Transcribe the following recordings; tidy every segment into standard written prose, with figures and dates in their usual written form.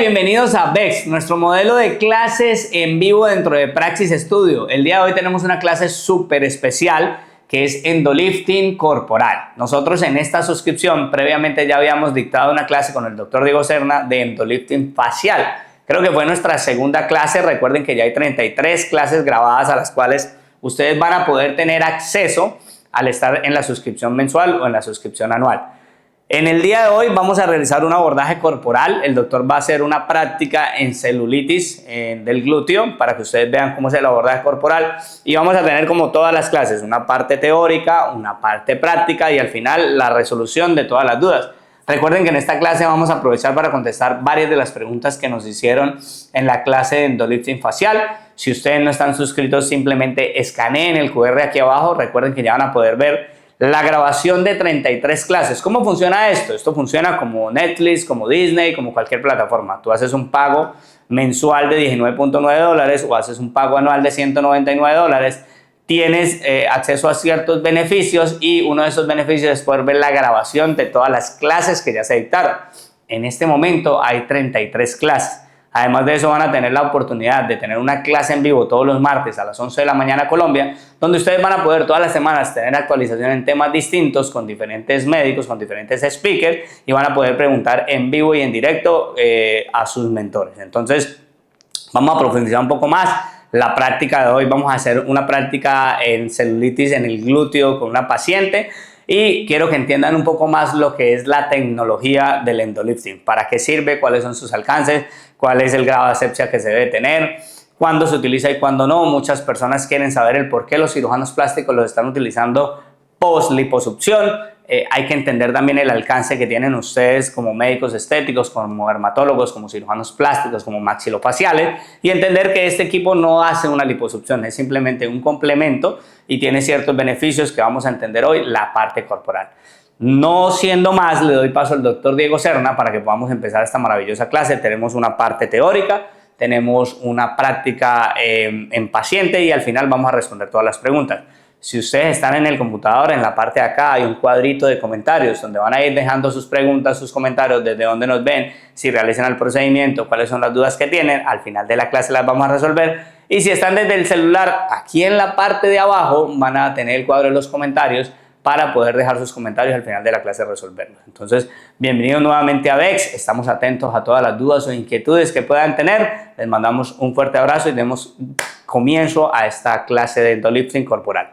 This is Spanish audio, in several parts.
bienvenidos a VEX, nuestro modelo de clases en vivo dentro de Praxis Studio. El día de hoy tenemos una clase súper especial que es endolifting corporal. Nosotros en esta suscripción previamente ya habíamos dictado una clase con el doctor Diego Serna de endolifting facial. Creo que fue nuestra segunda clase. Recuerden que ya hay 33 clases grabadas a las cuales ustedes van a poder tener acceso al estar en la suscripción mensual o en la suscripción anual. En el día de hoy vamos a realizar un abordaje corporal. El doctor va a hacer una práctica en celulitis del glúteo para que ustedes vean cómo es el abordaje corporal, y vamos a tener, como todas las clases, una parte teórica, una parte práctica y al final la resolución de todas las dudas. Recuerden que en esta clase vamos a aprovechar para contestar varias de las preguntas que nos hicieron en la clase de endolifting facial. Si ustedes no están suscritos, simplemente escaneen el QR aquí abajo. Recuerden que ya van a poder ver la grabación de 33 clases. ¿Cómo funciona esto? Esto funciona como Netflix, como Disney, como cualquier plataforma. Tú haces un pago mensual de $19.9 o haces un pago anual de $199. Tienes acceso a ciertos beneficios y uno de esos beneficios es poder ver la grabación de todas las clases que ya se dictaron. En este momento hay 33 clases. Además de eso, van a tener la oportunidad de tener una clase en vivo todos los martes a las 11 de la mañana Colombia, donde ustedes van a poder todas las semanas tener actualización en temas distintos con diferentes médicos, con diferentes speakers, y van a poder preguntar en vivo y en directo a sus mentores. Entonces, vamos a profundizar un poco más. La práctica de hoy, vamos a hacer una práctica en celulitis en el glúteo con una paciente. Y quiero que entiendan un poco más lo que es la tecnología del endolifting, para qué sirve, cuáles son sus alcances, cuál es el grado de asepsia que se debe tener, cuándo se utiliza y cuándo no. Muchas personas quieren saber el por qué los cirujanos plásticos los están utilizando post liposucción. Hay que entender también el alcance que tienen ustedes como médicos estéticos, como dermatólogos, como cirujanos plásticos, como maxilofaciales, y entender que este equipo no hace una liposucción, es simplemente un complemento y tiene ciertos beneficios que vamos a entender hoy, la parte corporal. No siendo más, le doy paso al doctor Diego Serna para que podamos empezar esta maravillosa clase. Tenemos una parte teórica, tenemos una práctica en paciente y al final vamos a responder todas las preguntas. Si ustedes están en el computador, en la parte de acá hay un cuadrito de comentarios donde van a ir dejando sus preguntas, sus comentarios, desde dónde nos ven, si realizan el procedimiento, cuáles son las dudas que tienen. Al final de la clase las vamos a resolver. Y si están desde el celular, aquí en la parte de abajo van a tener el cuadro de los comentarios para poder dejar sus comentarios al final de la clase resolverlos. Entonces, bienvenidos nuevamente a VEX. Estamos atentos a todas las dudas o inquietudes que puedan tener. Les mandamos un fuerte abrazo y demos comienzo a esta clase de endolifting corporal.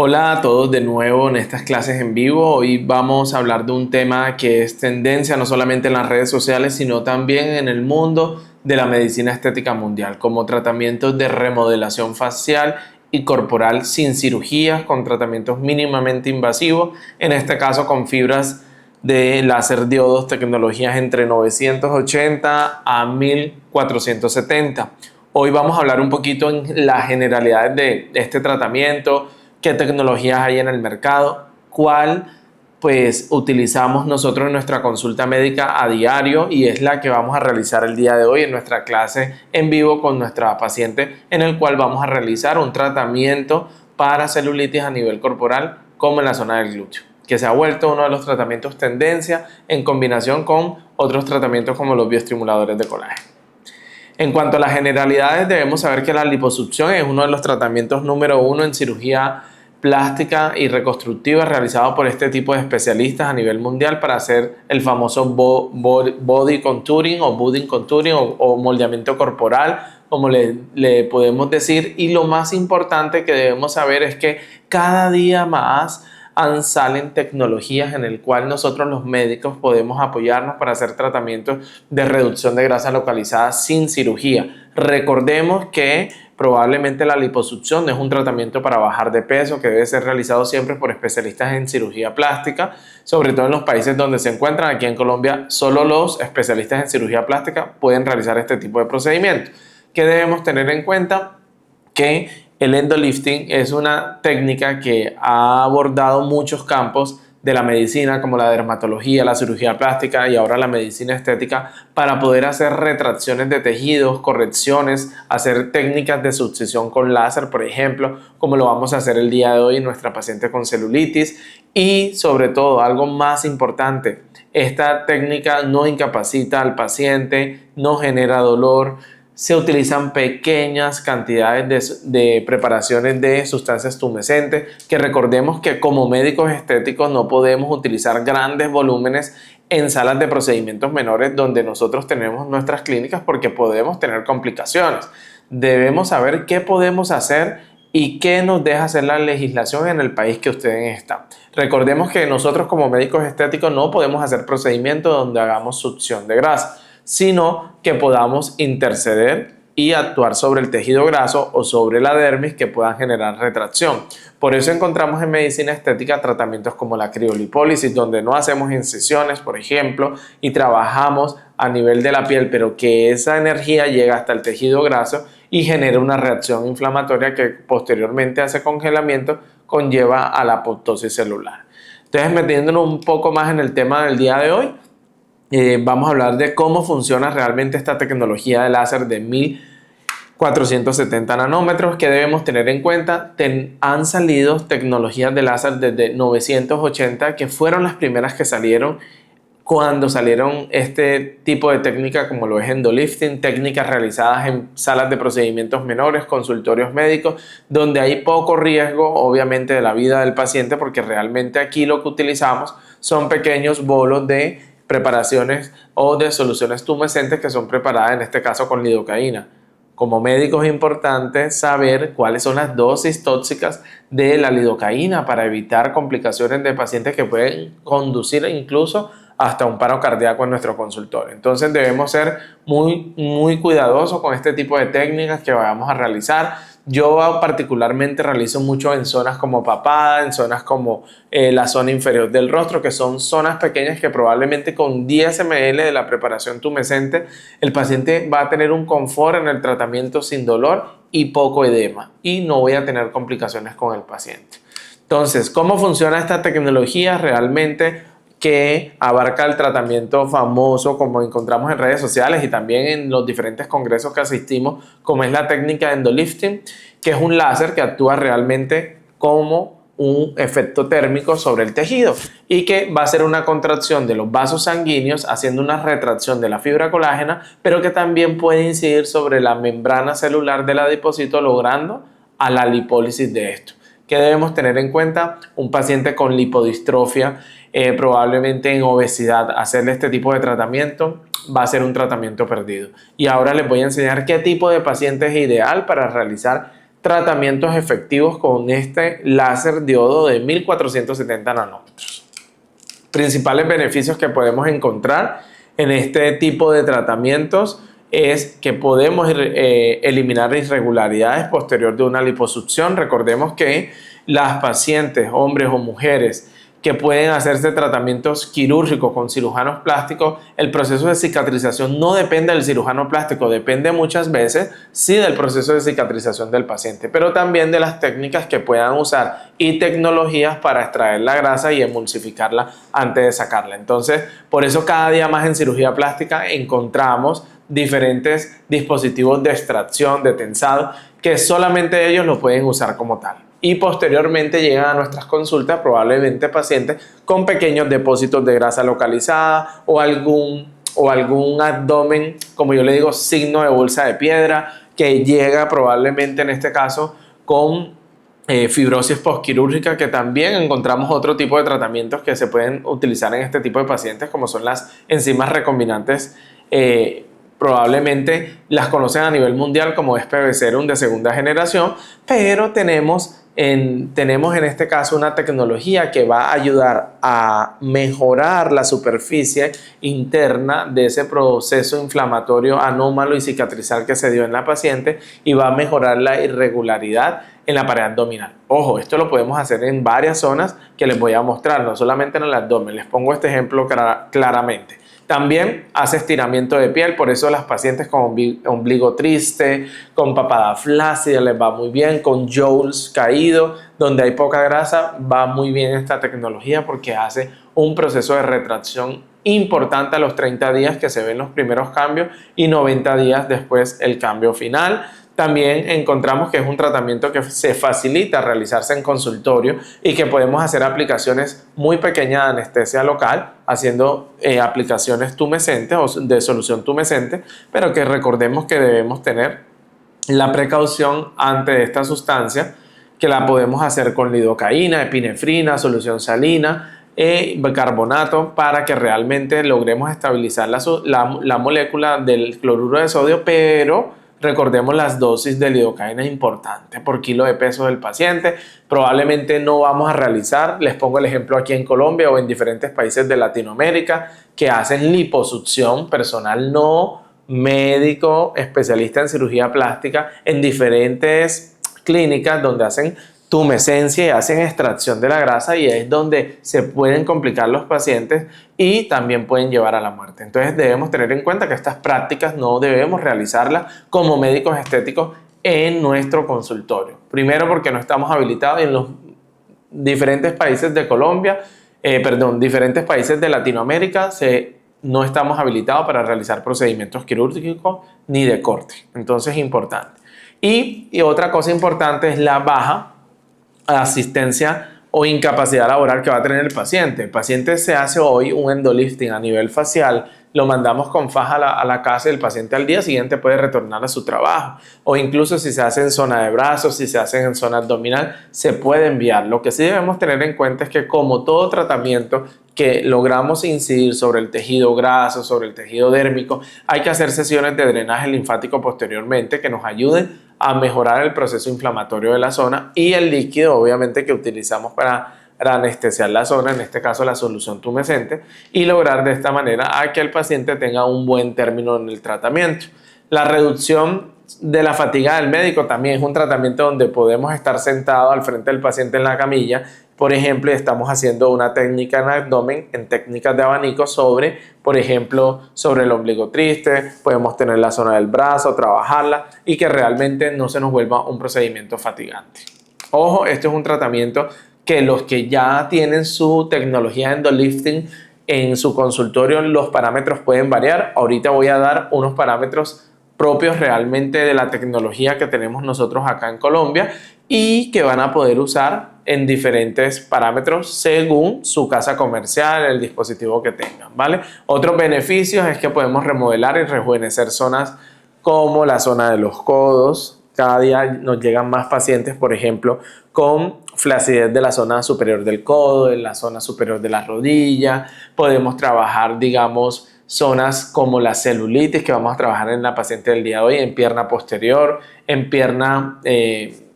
Hola a todos de nuevo en estas clases en vivo. Hoy vamos a hablar de un tema que es tendencia no solamente en las redes sociales, sino también en el mundo de la medicina estética mundial, como tratamientos de remodelación facial y corporal sin cirugías, con tratamientos mínimamente invasivos, en este caso con fibras de láser diodos, tecnologías entre 980 a 1470. Hoy vamos a hablar un poquito en las generalidades de este tratamiento, qué tecnologías hay en el mercado, cuál pues utilizamos nosotros en nuestra consulta médica a diario, y es la que vamos a realizar el día de hoy en nuestra clase en vivo con nuestra paciente, en el cual vamos a realizar un tratamiento para celulitis a nivel corporal como en la zona del glúteo, que se ha vuelto uno de los tratamientos tendencia en combinación con otros tratamientos como los bioestimuladores de colágeno. En cuanto a las generalidades, debemos saber que la liposucción es uno de los tratamientos número uno en cirugía plástica y reconstructiva realizado por este tipo de especialistas a nivel mundial para hacer el famoso body contouring o budding contouring o moldeamiento corporal, como le podemos decir. Y lo más importante que debemos saber es que cada día más salen tecnologías en el cual nosotros los médicos podemos apoyarnos para hacer tratamientos de reducción de grasa localizada sin cirugía. Recordemos que probablemente la liposucción es un tratamiento para bajar de peso que debe ser realizado siempre por especialistas en cirugía plástica, sobre todo en los países donde se encuentran. Aquí en Colombia solo los especialistas en cirugía plástica pueden realizar este tipo de procedimientos. ¿Qué debemos tener en cuenta? Que el endolifting es una técnica que ha abordado muchos campos de la medicina como la dermatología, la cirugía plástica y ahora la medicina estética para poder hacer retracciones de tejidos, correcciones, hacer técnicas de succión con láser, por ejemplo, como lo vamos a hacer el día de hoy en nuestra paciente con celulitis. Y sobre todo, algo más importante, esta técnica no incapacita al paciente, no genera dolor. Se utilizan pequeñas cantidades de preparaciones de sustancias tumescentes, que recordemos que como médicos estéticos no podemos utilizar grandes volúmenes en salas de procedimientos menores donde nosotros tenemos nuestras clínicas porque podemos tener complicaciones. Debemos saber qué podemos hacer y qué nos deja hacer la legislación en el país que ustedes están. Recordemos que nosotros como médicos estéticos no podemos hacer procedimientos donde hagamos succión de grasa, sino que podamos interceder y actuar sobre el tejido graso o sobre la dermis que puedan generar retracción. Por eso encontramos en medicina estética tratamientos como la criolipólisis, donde no hacemos incisiones, por ejemplo, y trabajamos a nivel de la piel, pero que esa energía llega hasta el tejido graso y genera una reacción inflamatoria que posteriormente hace congelamiento, conlleva a la apoptosis celular. Entonces, metiéndonos un poco más en el tema del día de hoy, vamos a hablar de cómo funciona realmente esta tecnología de láser de 1470 nanómetros que debemos tener en cuenta. Han salido tecnologías de láser desde 980 que fueron las primeras que salieron cuando salieron este tipo de técnica como lo es endolifting, técnicas realizadas en salas de procedimientos menores, consultorios médicos, donde hay poco riesgo obviamente de la vida del paciente porque realmente aquí lo que utilizamos son pequeños bolos de preparaciones o de soluciones tumescentes que son preparadas en este caso con lidocaína. Como médico es importante saber cuáles son las dosis tóxicas de la lidocaína para evitar complicaciones de pacientes que pueden conducir incluso hasta un paro cardíaco en nuestro consultorio. Entonces debemos ser muy cuidadosos con este tipo de técnicas que vamos a realizar. Yo particularmente realizo mucho en zonas como papada, en zonas como la zona inferior del rostro, que son zonas pequeñas que probablemente con 10 ml de la preparación tumescente el paciente va a tener un confort en el tratamiento sin dolor y poco edema y no voy a tener complicaciones con el paciente. Entonces, ¿cómo funciona esta tecnología realmente? Que abarca el tratamiento famoso como encontramos en redes sociales y también en los diferentes congresos que asistimos, como es la técnica de endolifting, que es un láser que actúa realmente como un efecto térmico sobre el tejido y que va a hacer una contracción de los vasos sanguíneos haciendo una retracción de la fibra colágena, pero que también puede incidir sobre la membrana celular del adipocito logrando a la lipólisis de esto. ¿Qué debemos tener en cuenta? Un paciente con lipodistrofia, probablemente en obesidad, hacerle este tipo de tratamiento va a ser un tratamiento perdido. Y ahora les voy a enseñar qué tipo de paciente es ideal para realizar tratamientos efectivos con este láser diodo de 1470 nanómetros. Principales beneficios que podemos encontrar en este tipo de tratamientos es que podemos eliminar irregularidades posterior de una liposucción. Recordemos que las pacientes, hombres o mujeres, que pueden hacerse tratamientos quirúrgicos con cirujanos plásticos, el proceso de cicatrización no depende del cirujano plástico, depende muchas veces sí del proceso de cicatrización del paciente, pero también de las técnicas que puedan usar y tecnologías para extraer la grasa y emulsificarla antes de sacarla. Entonces, por eso cada día más en cirugía plástica encontramos diferentes dispositivos de extracción, de tensado, que solamente ellos lo pueden usar como tal. Y posteriormente llegan a nuestras consultas probablemente pacientes con pequeños depósitos de grasa localizada o algún abdomen, como yo le digo, signo de bolsa de piedra, que llega probablemente en este caso con fibrosis postquirúrgica, que también encontramos otro tipo de tratamientos que se pueden utilizar en este tipo de pacientes, como son las enzimas recombinantes. Probablemente las conocen a nivel mundial como es PB Serum de segunda generación, pero tenemos en este caso una tecnología que va a ayudar a mejorar la superficie interna de ese proceso inflamatorio anómalo y cicatrizal que se dio en la paciente y va a mejorar la irregularidad en la pared abdominal. Ojo, esto lo podemos hacer en varias zonas que les voy a mostrar, no solamente en el abdomen. Les pongo este ejemplo claramente. También hace estiramiento de piel, por eso las pacientes con ombligo triste, con papada flácida les va muy bien, con jowls caído, donde hay poca grasa, va muy bien esta tecnología porque hace un proceso de retracción importante a los 30 días que se ven los primeros cambios y 90 días después el cambio final. También encontramos que es un tratamiento que se facilita realizarse en consultorio y que podemos hacer aplicaciones muy pequeñas de anestesia local, haciendo aplicaciones tumescentes o de solución tumescente, pero que recordemos que debemos tener la precaución ante esta sustancia, que la podemos hacer con lidocaína, epinefrina, solución salina, bicarbonato, para que realmente logremos estabilizar la molécula del cloruro de sodio, pero recordemos las dosis de lidocaína importantes por kilo de peso del paciente. Probablemente no vamos a realizar, les pongo el ejemplo aquí en Colombia o en diferentes países de Latinoamérica que hacen liposucción, personal no médico, especialista en cirugía plástica, en diferentes clínicas donde hacen tumescencia y hacen extracción de la grasa, y es donde se pueden complicar los pacientes y también pueden llevar a la muerte. Entonces debemos tener en cuenta que estas prácticas no debemos realizarlas como médicos estéticos en nuestro consultorio. Primero porque no estamos habilitados en los diferentes países de diferentes países de Latinoamérica no estamos habilitados para realizar procedimientos quirúrgicos ni de corte. Entonces es importante. Y otra cosa importante es la baja asistencia o incapacidad laboral que va a tener el paciente. El paciente se hace hoy un endolifting a nivel facial, lo mandamos con faja a la casa y el paciente al día siguiente puede retornar a su trabajo. O incluso si se hace en zona de brazos, si se hace en zona abdominal, se puede enviar. Lo que sí debemos tener en cuenta es que, como todo tratamiento que logramos incidir sobre el tejido graso, sobre el tejido dérmico, hay que hacer sesiones de drenaje linfático posteriormente que nos ayuden a mejorar el proceso inflamatorio de la zona, y el líquido obviamente que utilizamos para anestesiar la zona, en este caso la solución tumescente, y lograr de esta manera a que el paciente tenga un buen término en el tratamiento. La reducción de la fatiga del médico también es un tratamiento donde podemos estar sentados al frente del paciente en la camilla. Por ejemplo, estamos haciendo una técnica en abdomen, en técnicas de abanico por ejemplo, sobre el ombligo triste, podemos tener la zona del brazo, trabajarla y que realmente no se nos vuelva un procedimiento fatigante. Ojo, esto es un tratamiento que los que ya tienen su tecnología endolifting en su consultorio, los parámetros pueden variar. Ahorita voy a dar unos parámetros propios realmente de la tecnología que tenemos nosotros acá en Colombia y que van a poder usar en diferentes parámetros según su casa comercial, el dispositivo que tengan, ¿vale? Otros beneficios es que podemos remodelar y rejuvenecer zonas como la zona de los codos. Cada día nos llegan más pacientes, por ejemplo, con flacidez de la zona superior del codo, de la zona superior de la rodilla. Podemos trabajar, digamos, zonas como la celulitis, que vamos a trabajar en la paciente del día de hoy, en pierna posterior, en pierna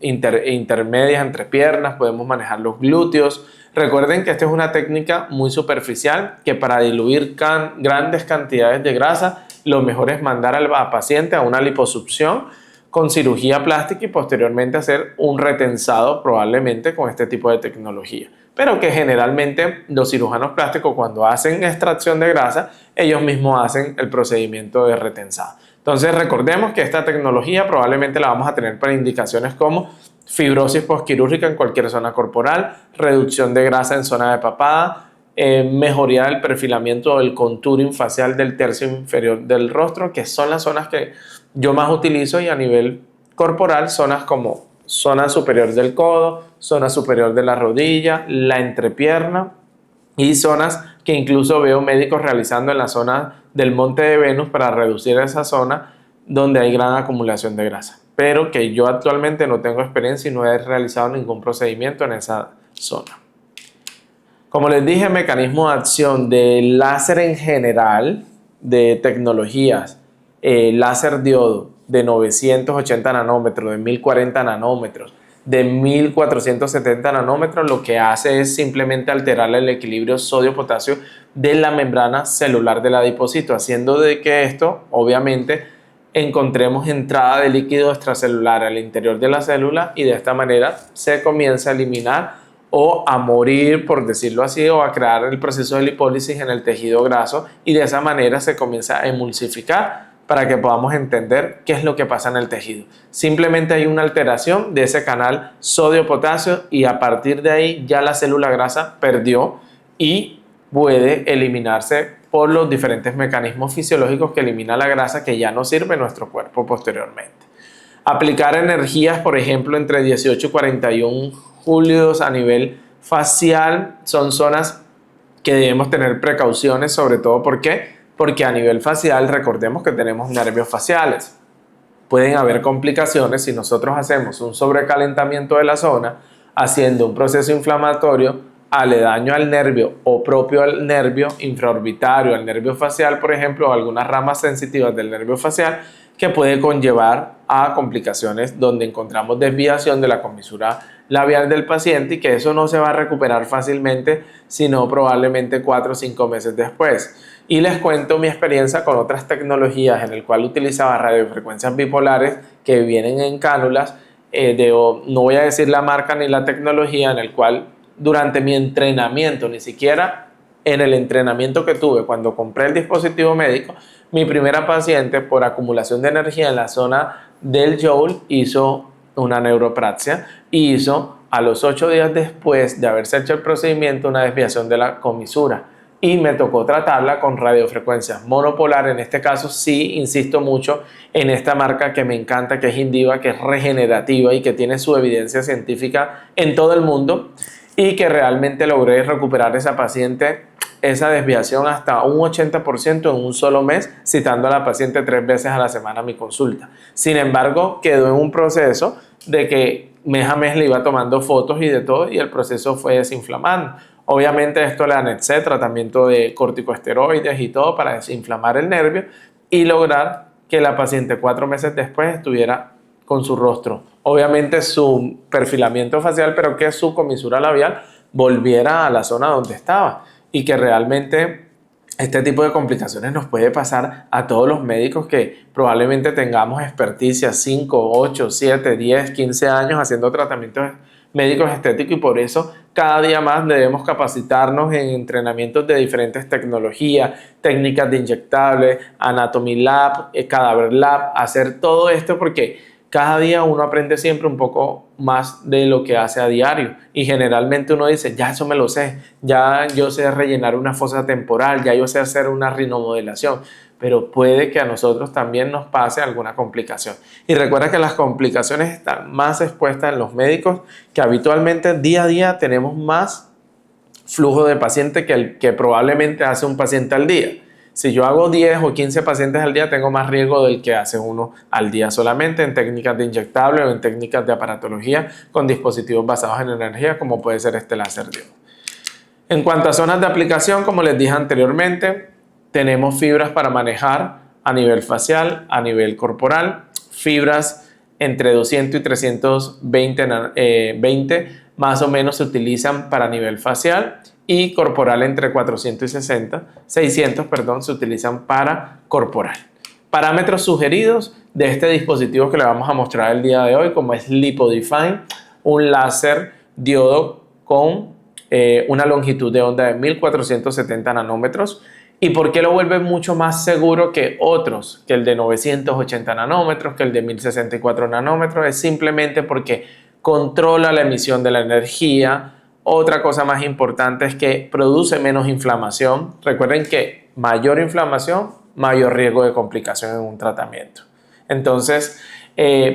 intermedias entre piernas, podemos manejar los glúteos. Recuerden que esta es una técnica muy superficial, que para diluir grandes cantidades de grasa, lo mejor es mandar al paciente a una liposucción con cirugía plástica y posteriormente hacer un retensado probablemente con este tipo de tecnología. Pero que generalmente los cirujanos plásticos, cuando hacen extracción de grasa, ellos mismos hacen el procedimiento de retensado. Entonces recordemos que esta tecnología probablemente la vamos a tener para indicaciones como fibrosis postquirúrgica en cualquier zona corporal, reducción de grasa en zona de papada, mejoría del perfilamiento o el contouring facial del tercio inferior del rostro, que son las zonas que yo más utilizo, y a nivel corporal zonas como zona superior del codo, zona superior de la rodilla, la entrepierna, y zonas que incluso veo médicos realizando en la zona del monte de Venus para reducir esa zona donde hay gran acumulación de grasa, pero que yo actualmente no tengo experiencia y no he realizado ningún procedimiento en esa zona. Como les dije, mecanismo de acción del láser en general, de tecnologías, láser diodo de 980 nanómetros, de 1040 nanómetros, de 1470 nanómetros, lo que hace es simplemente alterar el equilibrio sodio-potasio de la membrana celular del adipocito, haciendo de que esto, obviamente, encontremos entrada de líquido extracelular al interior de la célula, y de esta manera se comienza a eliminar o a morir, por decirlo así, o a crear el proceso de lipólisis en el tejido graso, y de esa manera se comienza a emulsificar para que podamos entender qué es lo que pasa en el tejido. Simplemente hay una alteración de ese canal sodio-potasio y a partir de ahí ya la célula grasa perdió y puede eliminarse por los diferentes mecanismos fisiológicos que elimina la grasa que ya no sirve en nuestro cuerpo posteriormente. Aplicar energías, por ejemplo, entre 18 y 41 julios a nivel facial son zonas que debemos tener precauciones, sobre todo porque a nivel facial recordemos que tenemos nervios faciales. Pueden haber complicaciones si nosotros hacemos un sobrecalentamiento de la zona, haciendo un proceso inflamatorio aledaño al nervio o propio al nervio infraorbitario, al nervio facial, por ejemplo, o algunas ramas sensitivas del nervio facial, que puede conllevar a complicaciones donde encontramos desviación de la comisura labial del paciente y que eso no se va a recuperar fácilmente, sino probablemente 4 o 5 meses después. Y les cuento mi experiencia con otras tecnologías en el cual utilizaba radiofrecuencias bipolares que vienen en cánulas, no voy a decir la marca ni la tecnología, en el cual durante mi entrenamiento, ni siquiera en el entrenamiento que tuve cuando compré el dispositivo médico, mi primera paciente por acumulación de energía en la zona del Joule hizo una neuropraxia y hizo a los 8 días después de haberse hecho el procedimiento una desviación de la comisura y me tocó tratarla con radiofrecuencias monopolar. En este caso sí insisto mucho en esta marca que me encanta, que es Indiva, que es regenerativa y que tiene su evidencia científica en todo el mundo y que realmente logré recuperar esa paciente, esa desviación hasta un 80% en un solo mes, citando a la paciente 3 veces a la semana a mi consulta. Sin embargo, quedó en un proceso de que mes a mes le iba tomando fotos y de todo y el proceso fue desinflamando. Obviamente esto le anexé tratamiento de corticosteroides y todo para desinflamar el nervio y lograr que la paciente 4 meses después estuviera con su rostro, obviamente su perfilamiento facial, pero que su comisura labial volviera a la zona donde estaba y que realmente este tipo de complicaciones nos puede pasar a todos los médicos que probablemente tengamos experticia 5, 8, 7, 10, 15 años haciendo tratamientos médicos estéticos y por eso cada día más debemos capacitarnos en entrenamientos de diferentes tecnologías, técnicas de inyectables, Anatomy Lab, Cadaver Lab, hacer todo esto porque cada día uno aprende siempre un poco más de lo que hace a diario y generalmente uno dice, ya eso me lo sé, ya yo sé rellenar una fosa temporal, ya yo sé hacer una rinomodelación, pero puede que a nosotros también nos pase alguna complicación. Y recuerda que las complicaciones están más expuestas en los médicos, que habitualmente día a día tenemos más flujo de paciente que el que probablemente hace un paciente al día. Si yo hago 10 o 15 pacientes al día, tengo más riesgo del que hace uno al día solamente en técnicas de inyectable o en técnicas de aparatología con dispositivos basados en energía, como puede ser este láser diodo. En cuanto a zonas de aplicación, como les dije anteriormente, tenemos fibras para manejar a nivel facial, a nivel corporal, fibras entre 200 y 320 más o menos se utilizan para nivel facial y corporal entre 600 se utilizan para corporal. Parámetros sugeridos de este dispositivo que le vamos a mostrar el día de hoy, como es LipoDefine, un láser diodo con una longitud de onda de 1470 nanómetros. ¿Y por qué lo vuelve mucho más seguro que otros? Que el de 980 nanómetros, que el de 1064 nanómetros. Es simplemente porque controla la emisión de la energía. Otra cosa más importante es que produce menos inflamación. Recuerden que mayor inflamación, mayor riesgo de complicación en un tratamiento. Entonces,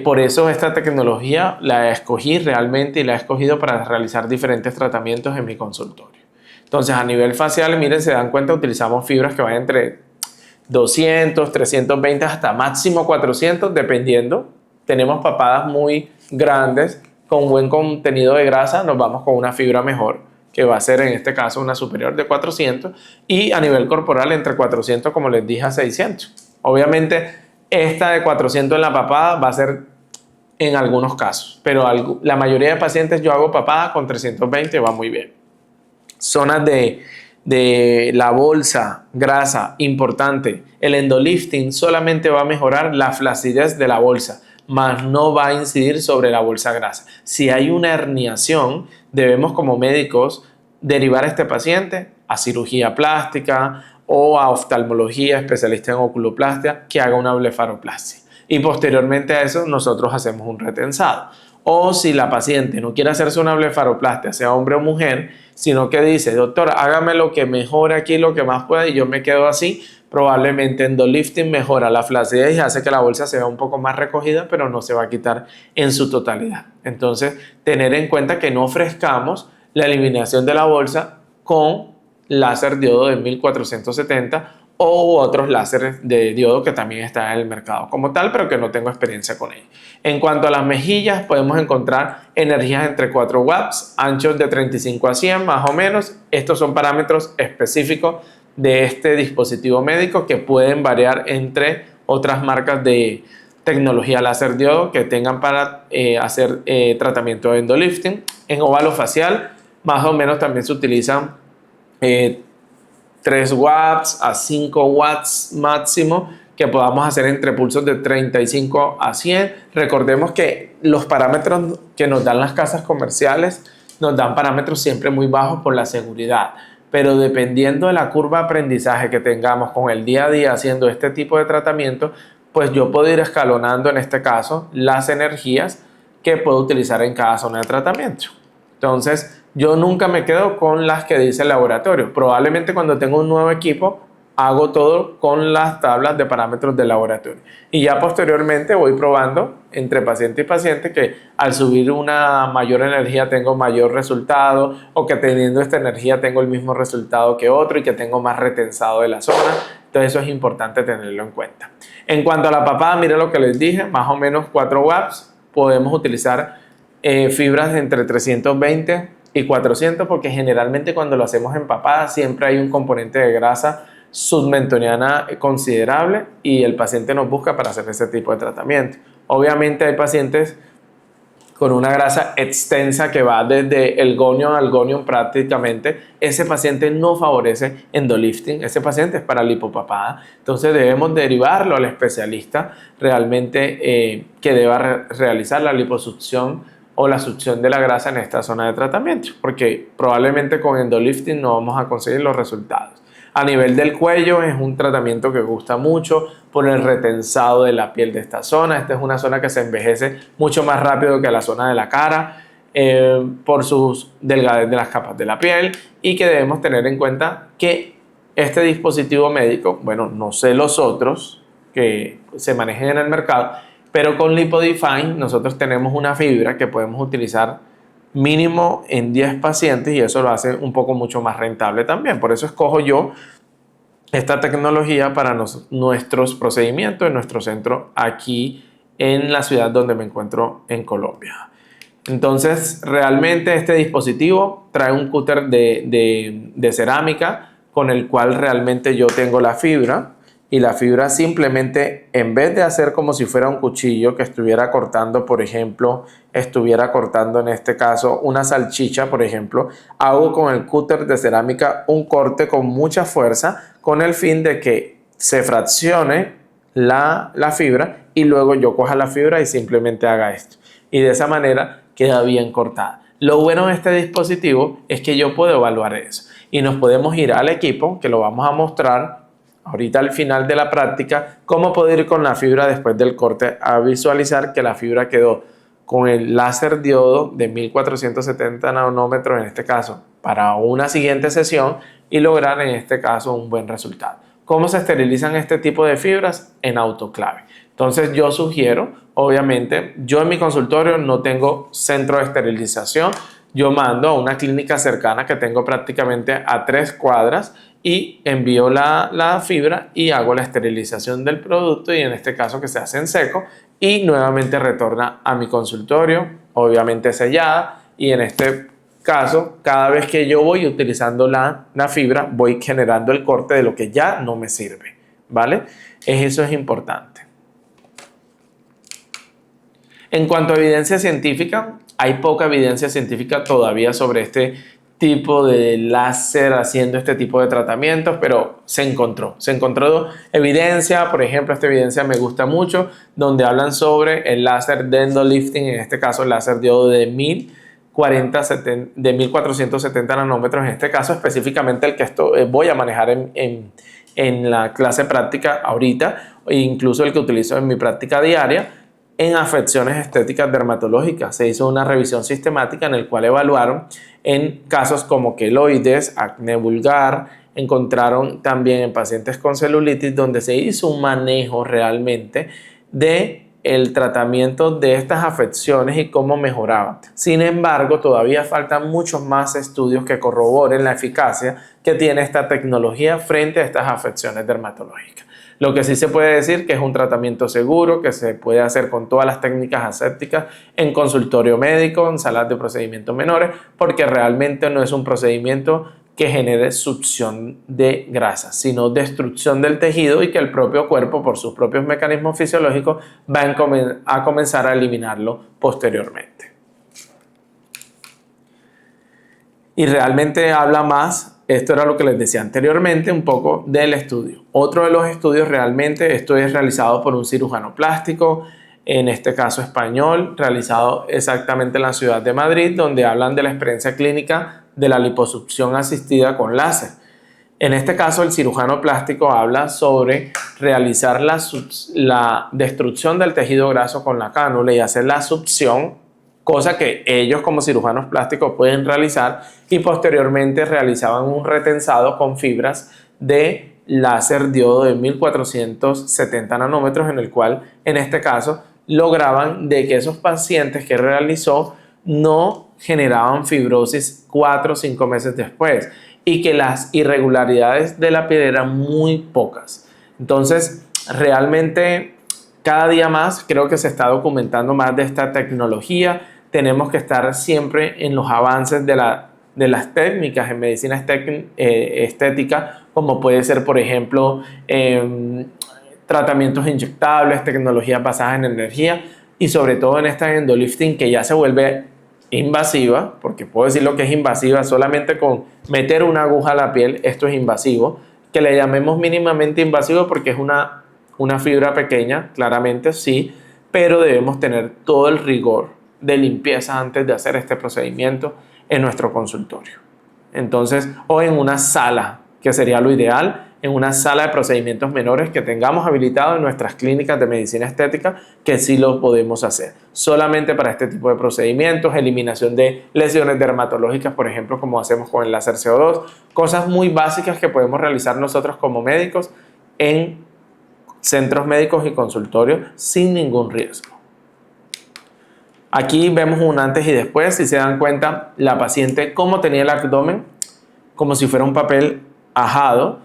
por eso esta tecnología la escogí realmente y la he escogido para realizar diferentes tratamientos en mi consultorio. Entonces, a nivel facial, miren, se dan cuenta, utilizamos fibras que van entre 200, 320 hasta máximo 400, dependiendo. Tenemos papadas muy grandes con buen contenido de grasa, nos vamos con una fibra mejor, que va a ser en este caso una superior de 400, y a nivel corporal entre 400, como les dije, a 600. Obviamente, esta de 400 en la papada va a ser en algunos casos, pero la mayoría de pacientes yo hago papada con 320 y va muy bien. Zonas de la bolsa, grasa, importante. El endolifting solamente va a mejorar la flacidez de la bolsa. mas no va a incidir sobre la bolsa grasa. Si hay una herniación, debemos como médicos derivar a este paciente a cirugía plástica o a oftalmología, especialista en oculoplastia, que haga una blefaroplastia. Y posteriormente a eso nosotros hacemos un retensado. O si la paciente no quiere hacerse una blefaroplastia, sea hombre o mujer, sino que dice, doctor, hágame lo que mejore aquí, lo que más pueda y yo me quedo así, probablemente endolifting mejora la flacidez y hace que la bolsa se vea un poco más recogida, pero no se va a quitar en su totalidad. Entonces, tener en cuenta que no ofrezcamos la eliminación de la bolsa con láser diodo de 1470 o otros láseres de diodo que también están en el mercado como tal, pero que no tengo experiencia con ellos. En cuanto a las mejillas, podemos encontrar energías entre 4 watts, anchos de 35 a 100 más o menos. Estos son parámetros específicos de este dispositivo médico que pueden variar entre otras marcas de tecnología láser diodo que tengan para hacer tratamiento de endolifting. En óvalo facial, más o menos también se utilizan 3 watts a 5 watts máximo que podamos hacer entre pulsos de 35 a 100. Recordemos que los parámetros que nos dan las casas comerciales nos dan parámetros siempre muy bajos por la seguridad, pero dependiendo de la curva de aprendizaje que tengamos con el día a día haciendo este tipo de tratamiento, pues yo puedo ir escalonando en este caso las energías que puedo utilizar en cada zona de tratamiento. Entonces, yo nunca me quedo con las que dice el laboratorio. Probablemente cuando tengo un nuevo equipo, hago todo con las tablas de parámetros del laboratorio. Y ya posteriormente voy probando entre paciente y paciente que al subir una mayor energía tengo mayor resultado o que teniendo esta energía tengo el mismo resultado que otro y que tengo más retensado de la zona. Entonces eso es importante tenerlo en cuenta. En cuanto a la papada, miren lo que les dije, más o menos 4 watts. Podemos utilizar fibras de entre 320 y 400 porque generalmente cuando lo hacemos en papada siempre hay un componente de grasa submentoniana considerable y el paciente nos busca para hacer ese tipo de tratamiento. Obviamente hay pacientes con una grasa extensa que va desde el gonion al gonion prácticamente. Ese paciente no favorece endolifting, ese paciente es para lipopapada. Entonces debemos derivarlo al especialista realmente que deba realizar la liposucción o la succión de la grasa en esta zona de tratamiento, porque probablemente con endolifting no vamos a conseguir los resultados. A nivel del cuello es un tratamiento que gusta mucho por el retensado de la piel de esta zona. Esta es una zona que se envejece mucho más rápido que la zona de la cara por sus delgadez de las capas de la piel y que debemos tener en cuenta que este dispositivo médico, bueno, no sé los otros que se manejen en el mercado, pero con LipoDefine nosotros tenemos una fibra que podemos utilizar mínimo en 10 pacientes y eso lo hace un poco mucho más rentable también. Por eso escojo yo esta tecnología para nuestros procedimientos en nuestro centro aquí en la ciudad donde me encuentro en Colombia. Entonces, realmente este dispositivo trae un cúter de cerámica con el cual realmente yo tengo la fibra y la fibra simplemente, en vez de hacer como si fuera un cuchillo que estuviera cortando, por ejemplo, estuviera cortando en este caso una salchicha, por ejemplo, hago con el cúter de cerámica un corte con mucha fuerza con el fin de que se fraccione la fibra y luego yo coja la fibra y simplemente haga esto. Y de esa manera queda bien cortada. Lo bueno de este dispositivo es que yo puedo evaluar eso y nos podemos ir al equipo, que lo vamos a mostrar ahorita al final de la práctica, cómo poder ir con la fibra después del corte a visualizar que la fibra quedó con el láser diodo de 1470 nanómetros en este caso para una siguiente sesión y lograr en este caso un buen resultado. ¿Cómo se esterilizan este tipo de fibras? En autoclave. Entonces yo sugiero, obviamente, yo en mi consultorio no tengo centro de esterilización, yo mando a una clínica cercana que tengo prácticamente a 3 cuadras y envío la fibra y hago la esterilización del producto y en este caso que se hace en seco y nuevamente retorna a mi consultorio, obviamente sellada y en este caso cada vez que yo voy utilizando la fibra voy generando el corte de lo que ya no me sirve, ¿vale? Eso es importante. En cuanto a evidencia científica, hay poca evidencia científica todavía sobre este tipo de láser haciendo este tipo de tratamientos, pero se encontró evidencia. Por ejemplo, esta evidencia me gusta mucho, donde hablan sobre el láser de endolifting, en este caso el láser diodo de 1470 nanómetros, en este caso específicamente el que voy a manejar en la clase práctica ahorita, e incluso el que utilizo en mi práctica diaria, en afecciones estéticas dermatológicas. Se hizo una revisión sistemática en el cual evaluaron en casos como queloides, acné vulgar, encontraron también en pacientes con celulitis, donde se hizo un manejo realmente de el tratamiento de estas afecciones y cómo mejoraba. Sin embargo, todavía faltan muchos más estudios que corroboren la eficacia que tiene esta tecnología frente a estas afecciones dermatológicas. Lo que sí se puede decir que es un tratamiento seguro, que se puede hacer con todas las técnicas asépticas en consultorio médico, en salas de procedimientos menores, porque realmente no es un procedimiento que genere succión de grasa, sino destrucción del tejido, y que el propio cuerpo, por sus propios mecanismos fisiológicos, va a comenzar a eliminarlo posteriormente. Y realmente habla más. Esto era lo que les decía anteriormente, un poco del estudio. Otro de los estudios realmente, esto es realizado por un cirujano plástico, en este caso español, realizado exactamente en la ciudad de Madrid, donde hablan de la experiencia clínica de la liposucción asistida con láser. En este caso, el cirujano plástico habla sobre realizar la destrucción del tejido graso con la cánula y hacer la succión, cosa que ellos como cirujanos plásticos pueden realizar, y posteriormente realizaban un retensado con fibras de láser diodo de 1470 nanómetros, en el cual en este caso lograban de que esos pacientes que realizó no generaban fibrosis 4 o 5 meses después, y que las irregularidades de la piel eran muy pocas. Entonces, realmente cada día más creo que se está documentando más de esta tecnología. Tenemos que estar siempre en los avances de las técnicas en medicina estética, como puede ser, por ejemplo, tratamientos inyectables, tecnologías basadas en energía, y sobre todo en esta endolifting, que ya se vuelve invasiva, porque puedo decir lo que es invasiva solamente con meter una aguja a la piel. Esto es invasivo, que le llamemos mínimamente invasivo porque es una fibra pequeña, claramente sí, pero debemos tener todo el rigor de limpieza antes de hacer este procedimiento en nuestro consultorio. Entonces, o en una sala, que sería lo ideal, en una sala de procedimientos menores que tengamos habilitado en nuestras clínicas de medicina estética, que sí lo podemos hacer. Solamente para este tipo de procedimientos, eliminación de lesiones dermatológicas, por ejemplo, como hacemos con el láser CO2, cosas muy básicas que podemos realizar nosotros como médicos en centros médicos y consultorios sin ningún riesgo. Aquí vemos un antes y después. Si se dan cuenta, la paciente cómo tenía el abdomen, como si fuera un papel ajado,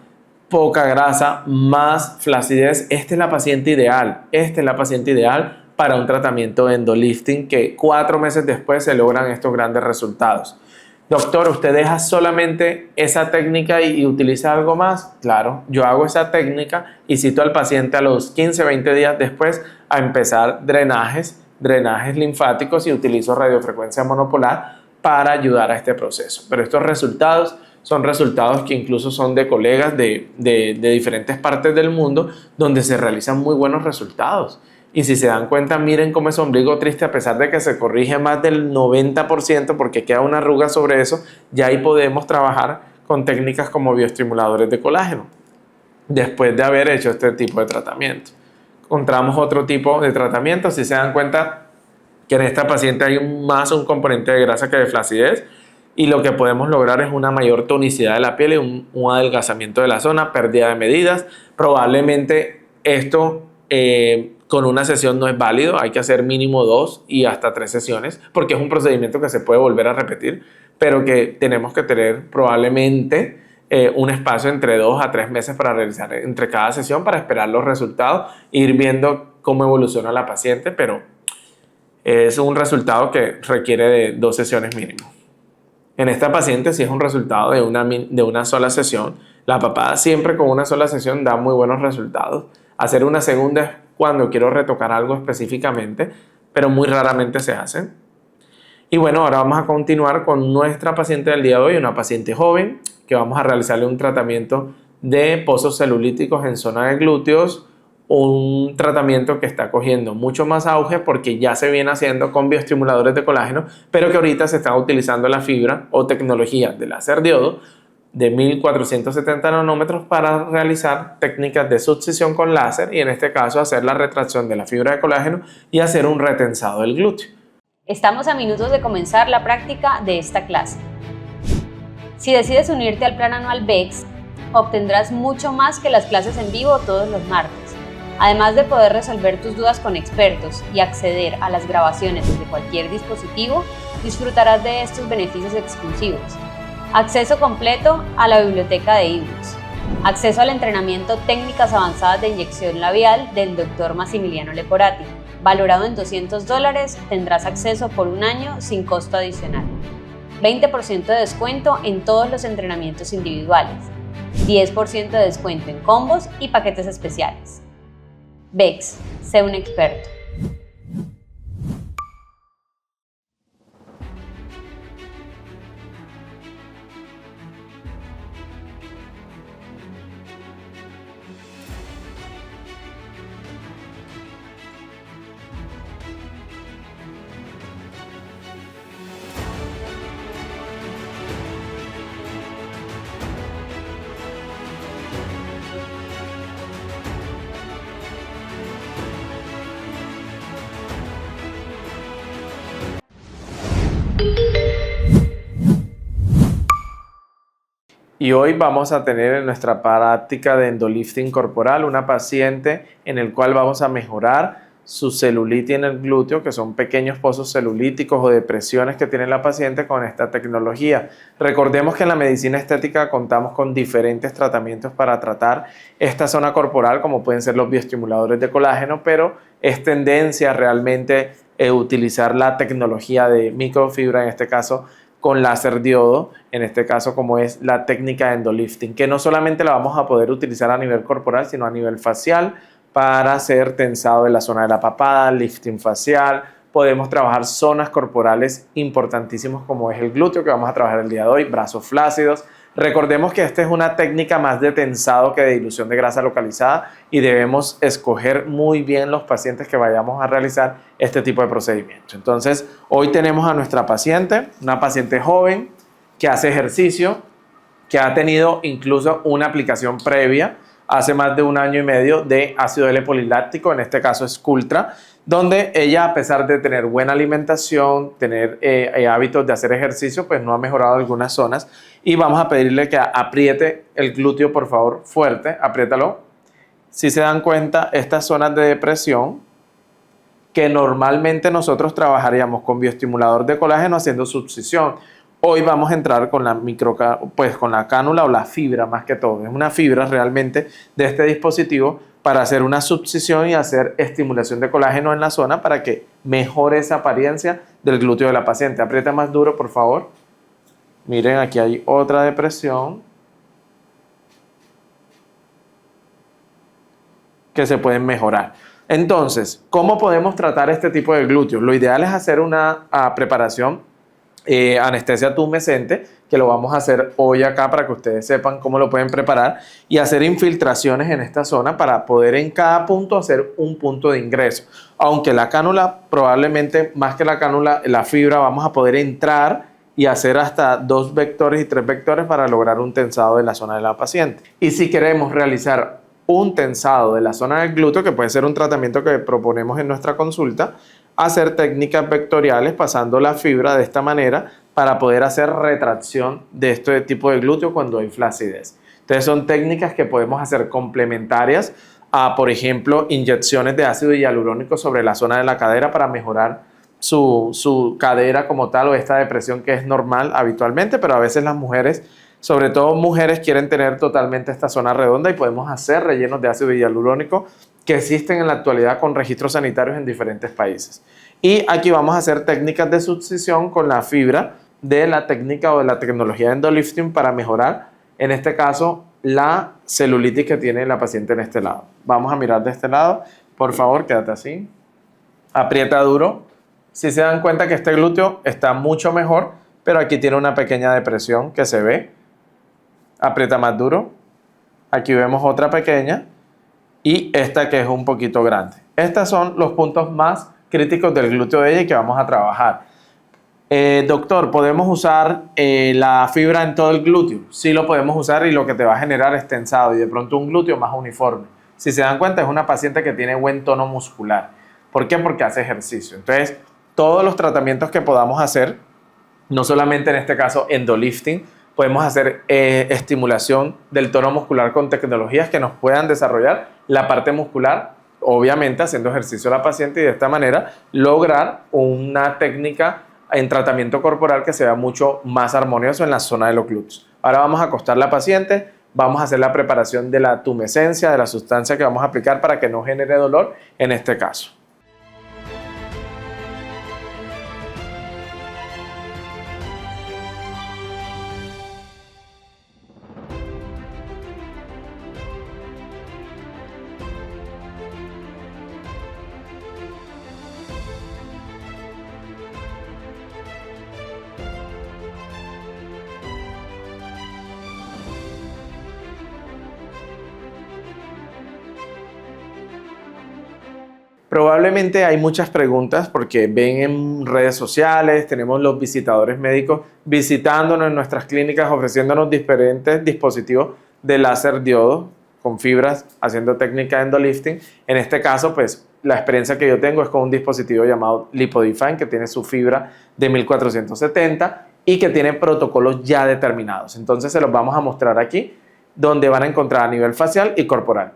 poca grasa, más flacidez. Esta es la paciente ideal. Esta es la paciente ideal para un tratamiento de endolifting, que 4 meses después se logran estos grandes resultados. Doctor, ¿usted deja solamente esa técnica y utiliza algo más? Claro, yo hago esa técnica y cito al paciente a los 15, 20 días después a empezar drenajes linfáticos, y utilizo radiofrecuencia monopolar para ayudar a este proceso. Pero estos resultados son resultados que incluso son de colegas de diferentes partes del mundo, donde se realizan muy buenos resultados. Y si se dan cuenta, miren cómo es ombligo triste, a pesar de que se corrige más del 90% porque queda una arruga sobre eso, ya ahí podemos trabajar con técnicas como bioestimuladores de colágeno, después de haber hecho este tipo de tratamiento. Encontramos otro tipo de tratamiento. Si se dan cuenta que en esta paciente hay más un componente de grasa que de flacidez, y lo que podemos lograr es una mayor tonicidad de la piel y un adelgazamiento de la zona, pérdida de medidas. Probablemente esto con una sesión no es válido, hay que hacer mínimo 2 y hasta 3 sesiones, porque es un procedimiento que se puede volver a repetir, pero que tenemos que tener probablemente un espacio entre 2 a 3 meses para realizar entre cada sesión, para esperar los resultados e ir viendo cómo evoluciona la paciente, pero es un resultado que requiere de 2 sesiones mínimo. En esta paciente, si es un resultado de una sola sesión, la papada siempre con una sola sesión da muy buenos resultados. Hacer una segunda es cuando quiero retocar algo específicamente, pero muy raramente se hace. Y bueno, ahora vamos a continuar con nuestra paciente del día de hoy, una paciente joven, que vamos a realizarle un tratamiento de pozos celulíticos en zona de glúteos, un tratamiento que está cogiendo mucho más auge porque ya se viene haciendo con bioestimuladores de colágeno, pero que ahorita se está utilizando la fibra o tecnología de láser diodo de 1470 nanómetros para realizar técnicas de succión con láser y en este caso hacer la retracción de la fibra de colágeno y hacer un retensado del glúteo. Estamos a minutos de comenzar la práctica de esta clase. Si decides unirte al plan anual VEX, obtendrás mucho más que las clases en vivo todos los martes. Además de poder resolver tus dudas con expertos y acceder a las grabaciones desde cualquier dispositivo, disfrutarás de estos beneficios exclusivos. Acceso completo a la biblioteca de ebooks. Acceso al entrenamiento técnicas avanzadas de inyección labial del Dr. Massimiliano Leporati. Valorado en $200, tendrás acceso por un año sin costo adicional. 20% de descuento en todos los entrenamientos individuales. 10% de descuento en combos y paquetes especiales. VEX, sé un experto. Y hoy vamos a tener en nuestra práctica de endolifting corporal una paciente en el cual vamos a mejorar su celulitis en el glúteo, que son pequeños pozos celulíticos o depresiones que tiene la paciente con esta tecnología. Recordemos que en la medicina estética contamos con diferentes tratamientos para tratar esta zona corporal, como pueden ser los bioestimuladores de colágeno, pero es tendencia realmente utilizar la tecnología de microfibra, en este caso con láser diodo, en este caso como es la técnica de endolifting, que no solamente la vamos a poder utilizar a nivel corporal, sino a nivel facial para hacer tensado de la zona de la papada, lifting facial. Podemos trabajar zonas corporales importantísimas como es el glúteo, que vamos a trabajar el día de hoy, brazos flácidos. Recordemos que esta es una técnica más de tensado que de dilución de grasa localizada y debemos escoger muy bien los pacientes que vayamos a realizar este tipo de procedimiento. Entonces, hoy tenemos a nuestra paciente, una paciente joven que hace ejercicio, que ha tenido incluso una aplicación previa hace más de 1 año y medio de ácido L-poliláctico, en este caso es Cultra, donde ella, a pesar de tener buena alimentación, tener hábitos de hacer ejercicio, pues no ha mejorado algunas zonas. Y vamos a pedirle que apriete el glúteo, por favor, fuerte, apriétalo. Si se dan cuenta, estas zonas de depresión que normalmente nosotros trabajaríamos con bioestimulador de colágeno haciendo succión. Hoy vamos a entrar con la con la cánula o la fibra más que todo. Es una fibra realmente de este dispositivo para hacer una succión y hacer estimulación de colágeno en la zona para que mejore esa apariencia del glúteo de la paciente. Aprieta más duro, por favor. Miren, aquí hay otra depresión que se pueden mejorar. Entonces, ¿cómo podemos tratar este tipo de glúteos? Lo ideal es hacer una preparación anestesia tumescente, que lo vamos a hacer hoy acá para que ustedes sepan cómo lo pueden preparar y hacer infiltraciones en esta zona para poder en cada punto hacer un punto de ingreso. Aunque la cánula, probablemente más que la cánula, la fibra, vamos a poder entrar y hacer hasta 2 vectores y 3 vectores para lograr un tensado de la zona de la paciente. Y si queremos realizar un tensado de la zona del glúteo, que puede ser un tratamiento que proponemos en nuestra consulta, hacer técnicas vectoriales pasando la fibra de esta manera para poder hacer retracción de este tipo de glúteo cuando hay flacidez. Entonces son técnicas que podemos hacer complementarias a, por ejemplo, inyecciones de ácido hialurónico sobre la zona de la cadera para mejorar su cadera como tal o esta depresión que es normal habitualmente, pero a veces las mujeres, sobre todo mujeres, quieren tener totalmente esta zona redonda y podemos hacer rellenos de ácido hialurónico que existen en la actualidad con registros sanitarios en diferentes países. Y aquí vamos a hacer técnicas de succión con la fibra de la técnica o de la tecnología de endolifting para mejorar, en este caso, la celulitis que tiene la paciente en este lado. Vamos a mirar de este lado. Por favor, quédate así. Aprieta duro. Si se dan cuenta que este glúteo está mucho mejor, pero aquí tiene una pequeña depresión que se ve. Aprieta más duro. Aquí vemos otra pequeña y esta que es un poquito grande. Estos son los puntos más críticos del glúteo de ella y que vamos a trabajar. Doctor, ¿podemos usar la fibra en todo el glúteo? Sí lo podemos usar y lo que te va a generar es tensado y de pronto un glúteo más uniforme. Si se dan cuenta, es una paciente que tiene buen tono muscular. ¿Por qué? Porque hace ejercicio. Entonces, todos los tratamientos que podamos hacer, no solamente en este caso endolifting, podemos hacer estimulación del tono muscular con tecnologías que nos puedan desarrollar la parte muscular, obviamente haciendo ejercicio a la paciente y de esta manera lograr una técnica en tratamiento corporal que sea mucho más armonioso en la zona de los glúteos. Ahora vamos a acostar a la paciente, vamos a hacer la preparación de la tumescencia, de la sustancia que vamos a aplicar para que no genere dolor en este caso. Probablemente hay muchas preguntas porque ven en redes sociales, tenemos los visitadores médicos visitándonos en nuestras clínicas, ofreciéndonos diferentes dispositivos de láser diodo con fibras, haciendo técnica de endolifting. En este caso, pues la experiencia que yo tengo es con un dispositivo llamado Lipodefine que tiene su fibra de 1470 y que tiene protocolos ya determinados. Entonces se los vamos a mostrar aquí, donde van a encontrar a nivel facial y corporal.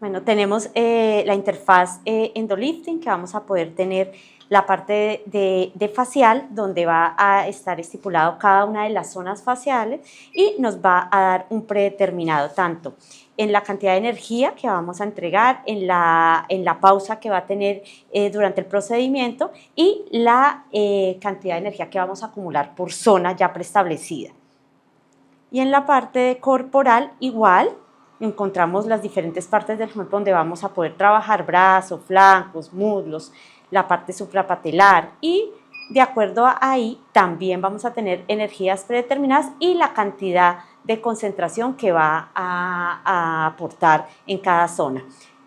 Bueno, tenemos la interfaz endolifting, que vamos a poder tener la parte de facial, donde va a estar estipulado cada una de las zonas faciales y nos va a dar un predeterminado, tanto en la cantidad de energía que vamos a entregar, en la pausa que va a tener durante el procedimiento y la cantidad de energía que vamos a acumular por zona ya preestablecida. Y en la parte corporal igual, encontramos las diferentes partes del cuerpo donde vamos a poder trabajar brazos, flancos, muslos, la parte suprapatelar y de acuerdo a ahí también vamos a tener energías predeterminadas y la cantidad de concentración que va a aportar en cada zona.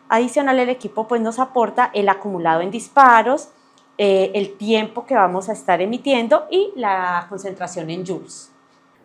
Adicional, el equipo pues nos aporta el acumulado en disparos, el tiempo que vamos a estar emitiendo y la concentración en joules.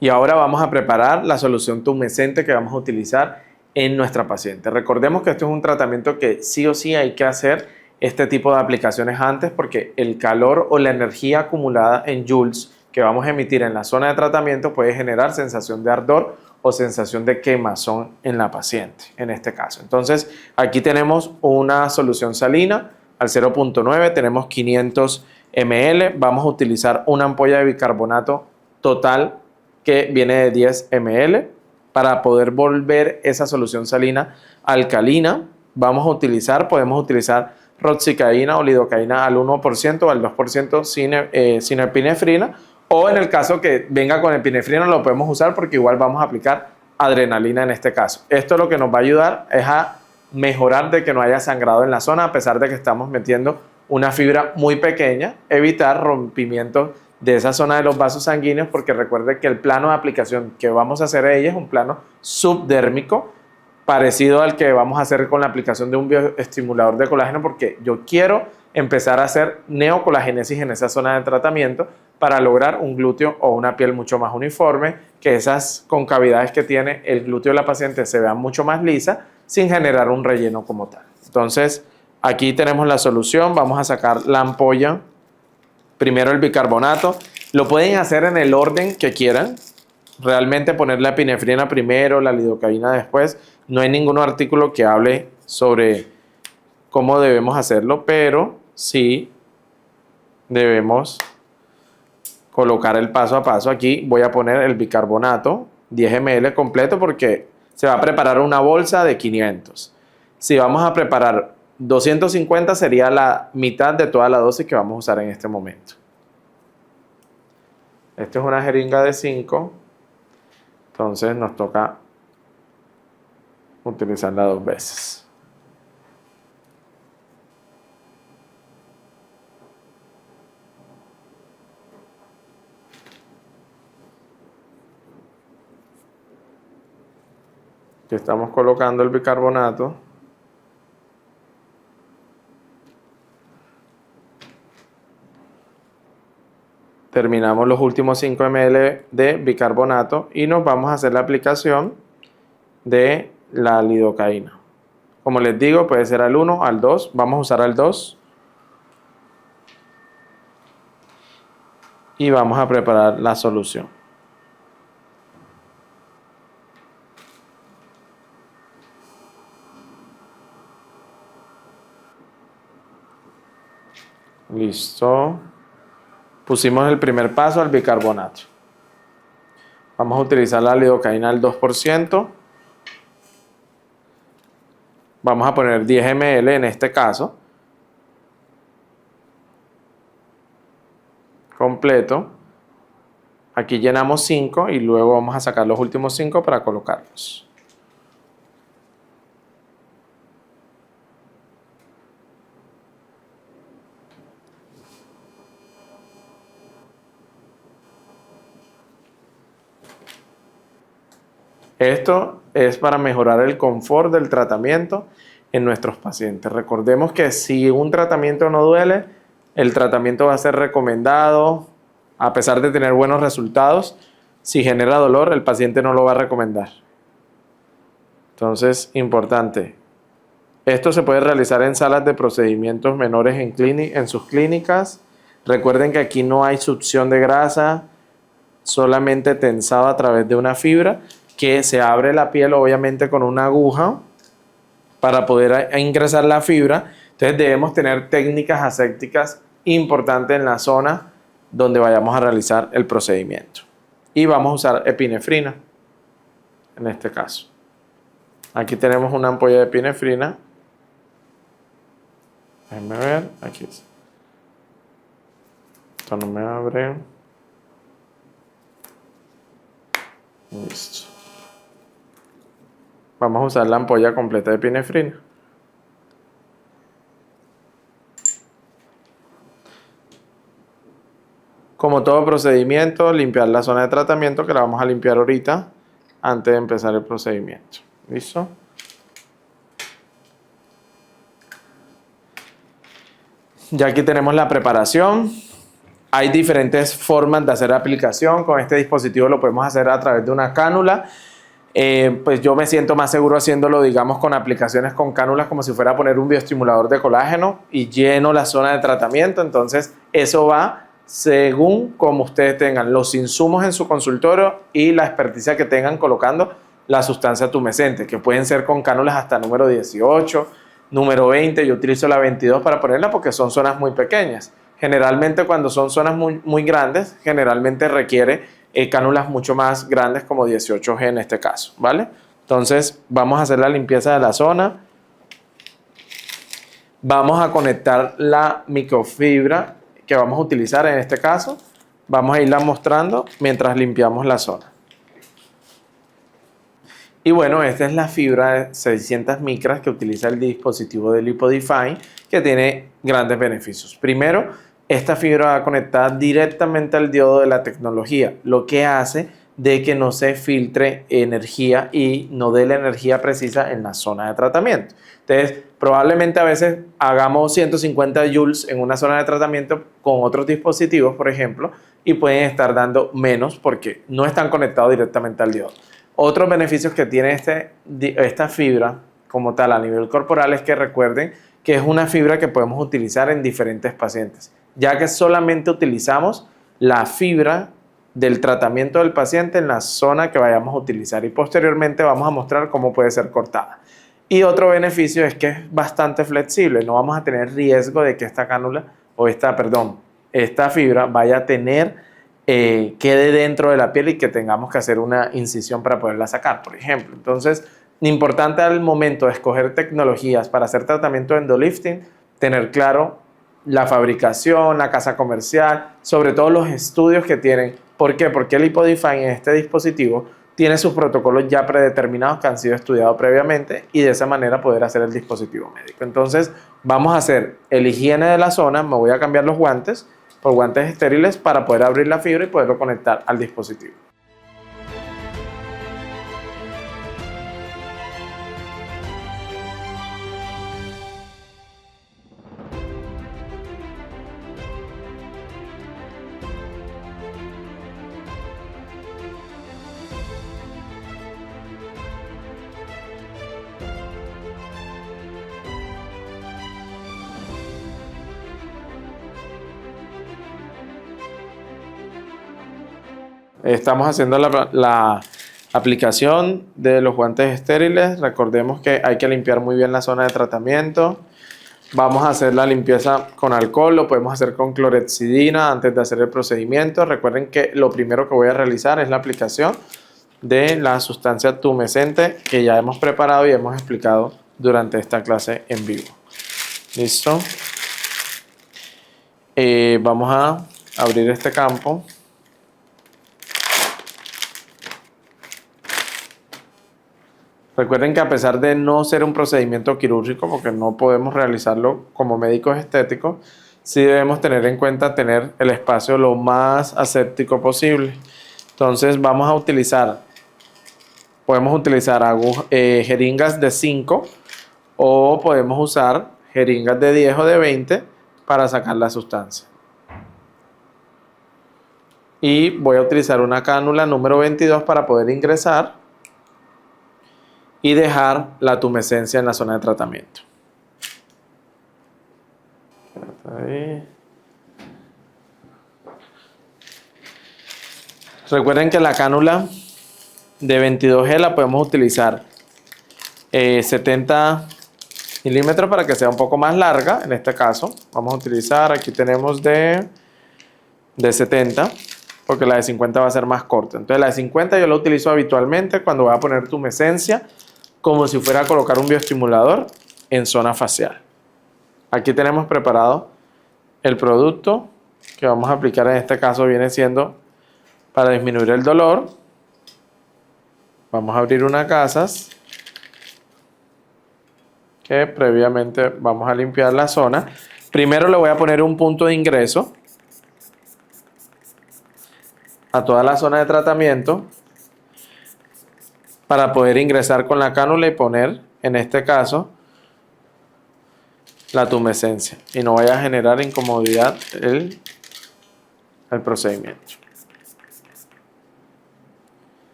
Y ahora vamos a preparar la solución tumescente que vamos a utilizar en nuestra paciente. Recordemos que esto es un tratamiento que sí o sí hay que hacer este tipo de aplicaciones antes porque el calor o la energía acumulada en joules que vamos a emitir en la zona de tratamiento puede generar sensación de ardor o sensación de quemazón en la paciente, en este caso. Entonces, aquí tenemos una solución salina al 0.9, tenemos 500 ml, vamos a utilizar una ampolla de bicarbonato total que viene de 10 ml. Para poder volver esa solución salina alcalina, podemos utilizar roxicaína o lidocaína al 1% o al 2% sin epinefrina, o en el caso que venga con epinefrina lo podemos usar porque igual vamos a aplicar adrenalina en este caso. Esto lo que nos va a ayudar es a mejorar de que no haya sangrado en la zona a pesar de que estamos metiendo una fibra muy pequeña, evitar rompimientos de esa zona de los vasos sanguíneos porque recuerde que el plano de aplicación que vamos a hacer a ella es un plano subdérmico parecido al que vamos a hacer con la aplicación de un bioestimulador de colágeno porque yo quiero empezar a hacer neocolagénesis en esa zona de tratamiento para lograr un glúteo o una piel mucho más uniforme, que esas concavidades que tiene el glúteo de la paciente se vean mucho más lisas sin generar un relleno como tal. Entonces aquí tenemos la solución, vamos a sacar la ampolla. Primero el bicarbonato, lo pueden hacer en el orden que quieran, realmente poner la epinefrina primero, la lidocaína después, no hay ningún artículo que hable sobre cómo debemos hacerlo, pero sí debemos colocar el paso a paso. Aquí voy a poner el bicarbonato, 10 ml completo porque se va a preparar una bolsa de 500. Si vamos a preparar 250 sería la mitad de toda la dosis que vamos a usar en este momento. Esta es una jeringa de 5, entonces nos toca utilizarla 2 veces. Aquí estamos colocando el bicarbonato. Terminamos los últimos 5 ml de bicarbonato y nos vamos a hacer la aplicación de la lidocaína. Como les digo, puede ser al 1, al 2. Vamos a usar al 2. Y vamos a preparar la solución. Listo. Pusimos el primer paso al bicarbonato. Vamos a utilizar la lidocaína al 2%. Vamos a poner 10 ml en este caso. Completo. Aquí llenamos 5 y luego vamos a sacar los últimos 5 para colocarlos. Esto es para mejorar el confort del tratamiento en nuestros pacientes. Recordemos que si un tratamiento no duele, el tratamiento va a ser recomendado a pesar de tener buenos resultados. Si genera dolor, el paciente no lo va a recomendar. Entonces, importante. Esto se puede realizar en salas de procedimientos menores en sus clínicas. Recuerden que aquí no hay succión de grasa, solamente tensado a través de una fibra, que se abre la piel obviamente con una aguja para poder ingresar la fibra. Entonces debemos tener técnicas asépticas importantes en la zona donde vayamos a realizar el procedimiento. Y vamos a usar epinefrina en este caso. Aquí tenemos una ampolla de epinefrina. Déjenme ver, aquí está. Esto no me abre. Listo. Vamos a usar la ampolla completa de epinefrina. Como todo procedimiento, limpiar la zona de tratamiento, que la vamos a limpiar ahorita antes de empezar el procedimiento. ¿Listo? Ya aquí tenemos la preparación. Hay diferentes formas de hacer aplicación. Con este dispositivo lo podemos hacer a través de una cánula. Pues yo me siento más seguro haciéndolo, digamos, con aplicaciones con cánulas, como si fuera a poner un bioestimulador de colágeno y lleno la zona de tratamiento. Entonces eso va según como ustedes tengan los insumos en su consultorio y la experticia que tengan colocando la sustancia tumescente, que pueden ser con cánulas hasta número 18, número 20. Yo utilizo la 22 para ponerla porque son zonas muy pequeñas. Generalmente cuando son zonas muy grandes, generalmente requiere cánulas mucho más grandes, como 18G en este caso, ¿vale? Entonces vamos a hacer la limpieza de la zona. Vamos a conectar la microfibra que vamos a utilizar en este caso. Vamos a irla mostrando mientras limpiamos la zona. Y bueno, esta es la fibra de 600 micras que utiliza el dispositivo de LipoDefine, que tiene grandes beneficios. Primero, esta fibra va conectada directamente al diodo de la tecnología, lo que hace de que no se filtre energía y no dé la energía precisa en la zona de tratamiento. Entonces, probablemente a veces hagamos 150 joules en una zona de tratamiento con otros dispositivos, por ejemplo, y pueden estar dando menos porque no están conectados directamente al diodo. Otros beneficios que tiene esta fibra como tal a nivel corporal es que recuerden que es una fibra que podemos utilizar en diferentes pacientes, ya que solamente utilizamos la fibra del tratamiento del paciente en la zona que vayamos a utilizar y posteriormente vamos a mostrar cómo puede ser cortada. Y otro beneficio es que es bastante flexible, no vamos a tener riesgo de que esta cánula o esta fibra vaya a tener quede dentro de la piel y que tengamos que hacer una incisión para poderla sacar, por ejemplo. Entonces, importante al momento de escoger tecnologías para hacer tratamiento de endolifting, tener claro la fabricación, la casa comercial, sobre todo los estudios que tienen. ¿Por qué? Porque LipoDefine en este dispositivo tiene sus protocolos ya predeterminados que han sido estudiados previamente y de esa manera poder hacer el dispositivo médico. Entonces, vamos a hacer el higiene de la zona. Me voy a cambiar los guantes por guantes estériles para poder abrir la fibra y poderlo conectar al dispositivo. estamos haciendo la aplicación de los guantes estériles. Recordemos que hay que limpiar muy bien la zona de tratamiento. Vamos a hacer la limpieza con alcohol, lo podemos hacer con clorexidina antes de hacer el procedimiento. Recuerden que lo primero que voy a realizar es la aplicación de la sustancia tumescente que ya hemos preparado y hemos explicado durante esta clase en vivo. ¿Listo? Vamos a abrir este campo. Recuerden que a pesar de no ser un procedimiento quirúrgico, porque no podemos realizarlo como médicos estéticos, sí debemos tener en cuenta tener el espacio lo más aséptico posible. Entonces vamos a utilizar, podemos utilizar jeringas de 5 o podemos usar jeringas de 10 o de 20 para sacar la sustancia. Y voy a utilizar una cánula número 22 para poder ingresar y dejar la tumescencia en la zona de tratamiento. Ahí. Recuerden que la cánula de 22G la podemos utilizar 70 milímetros para que sea un poco más larga. En este caso vamos a utilizar, aquí tenemos de 70, porque la de 50 va a ser más corta. Entonces la de 50 yo la utilizo habitualmente cuando voy a poner tumescencia, como si fuera a colocar un bioestimulador en zona facial. Aquí tenemos preparado el producto que vamos a aplicar. En este caso viene siendo para disminuir el dolor. Vamos a abrir una casas que previamente vamos a limpiar la zona. Primero le voy a poner un punto de ingreso a toda la zona de tratamiento para poder ingresar con la cánula y poner, en este caso, la tumescencia y no vaya a generar incomodidad el procedimiento.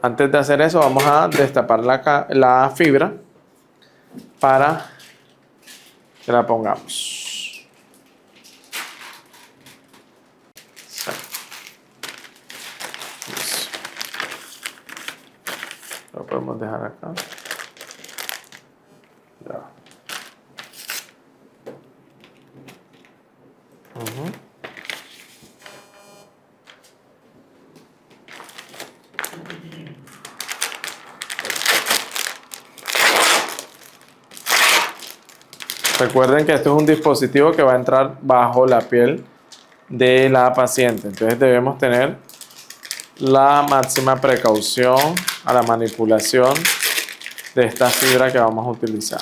Antes de hacer eso, vamos a destapar la fibra para que la pongamos. Lo podemos dejar acá. Ya. Recuerden que esto es un dispositivo que va a entrar bajo la piel de la paciente. Entonces debemos tener la máxima precaución a la manipulación de esta fibra que vamos a utilizar.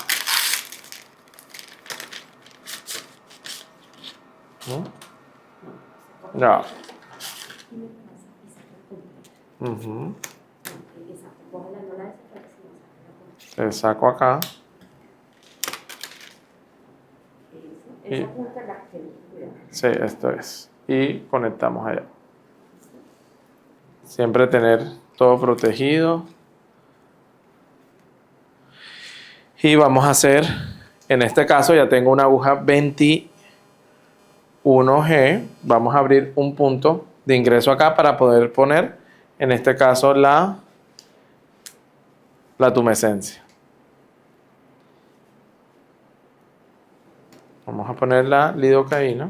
Ya. Le saco acá. Y, sí, esto es. Y conectamos allá. Siempre tener todo protegido. Y vamos a hacer, en este caso ya tengo una aguja 21G. Vamos a abrir un punto de ingreso acá para poder poner, en este caso, la tumescencia. Vamos a poner la lidocaína.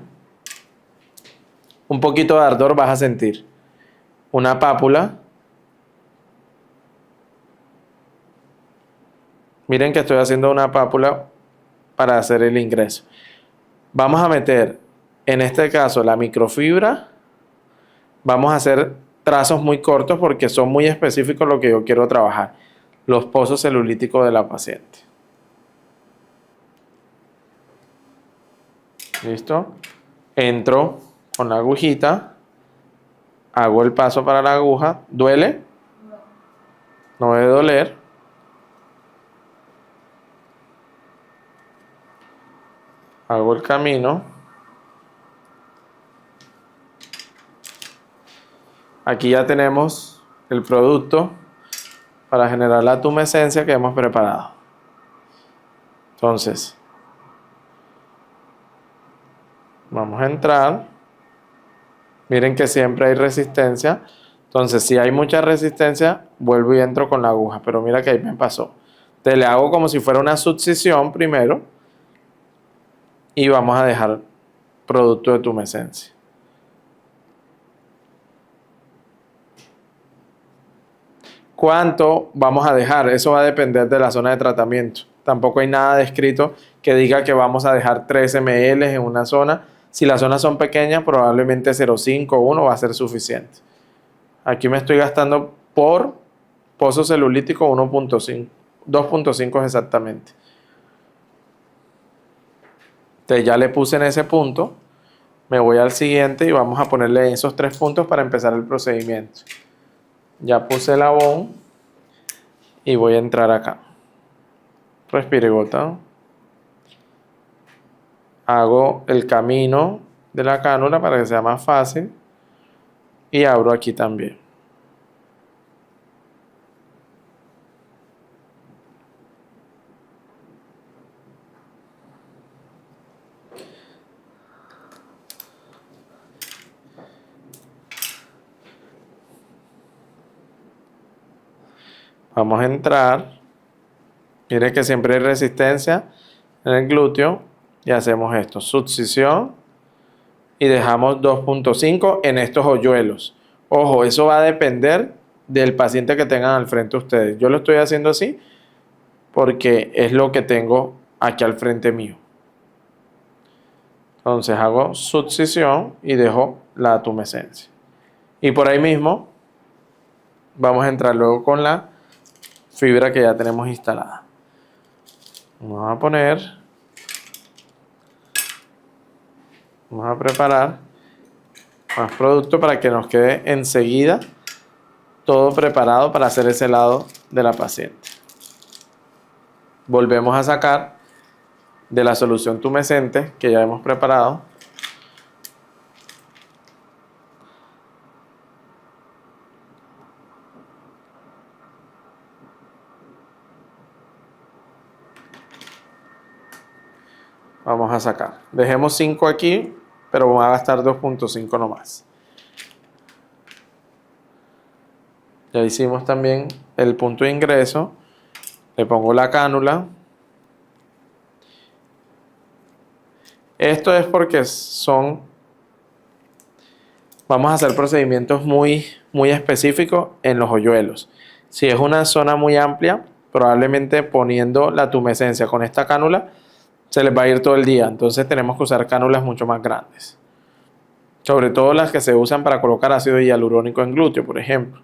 Un poquito de ardor vas a sentir. Una pápula. Miren que estoy haciendo una pápula para hacer el ingreso. Vamos a meter, en este caso, la microfibra. Vamos a hacer trazos muy cortos porque son muy específicos lo que yo quiero trabajar. Los pozos celulíticos de la paciente. ¿Listo? Entro con la agujita. Hago el paso para la aguja. ¿Duele? No debe doler. Hago el camino. Aquí ya tenemos el producto para generar la tumescencia que hemos preparado. Entonces, vamos a entrar Miren que siempre hay resistencia. Entonces, si hay mucha resistencia, vuelvo y entro con la aguja. Pero mira que ahí me pasó. Te le hago como si fuera una succión primero. Y vamos a dejar producto de tumescencia. ¿Cuánto vamos a dejar? Eso va a depender de la zona de tratamiento. Tampoco hay nada descrito que diga que vamos a dejar 3 ml en una zona. Si las zonas son pequeñas, probablemente 0,5 o 1 va a ser suficiente. Aquí me estoy gastando por pozo celulítico 1,5, 2,5 exactamente. Entonces ya le puse en ese punto. Me voy al siguiente y vamos a ponerle esos 3 puntos para empezar el procedimiento. Ya puse el abón y voy a entrar acá. Respire gota. Hago el camino de la cánula para que sea más fácil. Y abro aquí también. Vamos a entrar. Miren que siempre hay resistencia en el glúteo. Y hacemos esto. Succión. Y dejamos 2,5 en estos hoyuelos. Ojo, eso va a depender del paciente que tengan al frente ustedes. Yo lo estoy haciendo así porque es lo que tengo aquí al frente mío. Entonces hago succión y dejo la tumescencia. Y por ahí mismo vamos a entrar luego con la fibra que ya tenemos instalada. Vamos a poner, vamos a preparar más producto para que nos quede enseguida todo preparado para hacer ese lado de la paciente. Volvemos a sacar de la solución tumescente que ya hemos preparado. Vamos a sacar. Dejemos 5 aquí, pero vamos a gastar 2,5 nomás. Ya hicimos también el punto de ingreso. Le pongo la cánula. Esto es porque vamos a hacer procedimientos muy específicos en los hoyuelos. Si es una zona muy amplia, probablemente poniendo la tumescencia con esta cánula, se les va a ir todo el día. Entonces tenemos que usar cánulas mucho más grandes. Sobre todo las que se usan para colocar ácido hialurónico en glúteo, por ejemplo.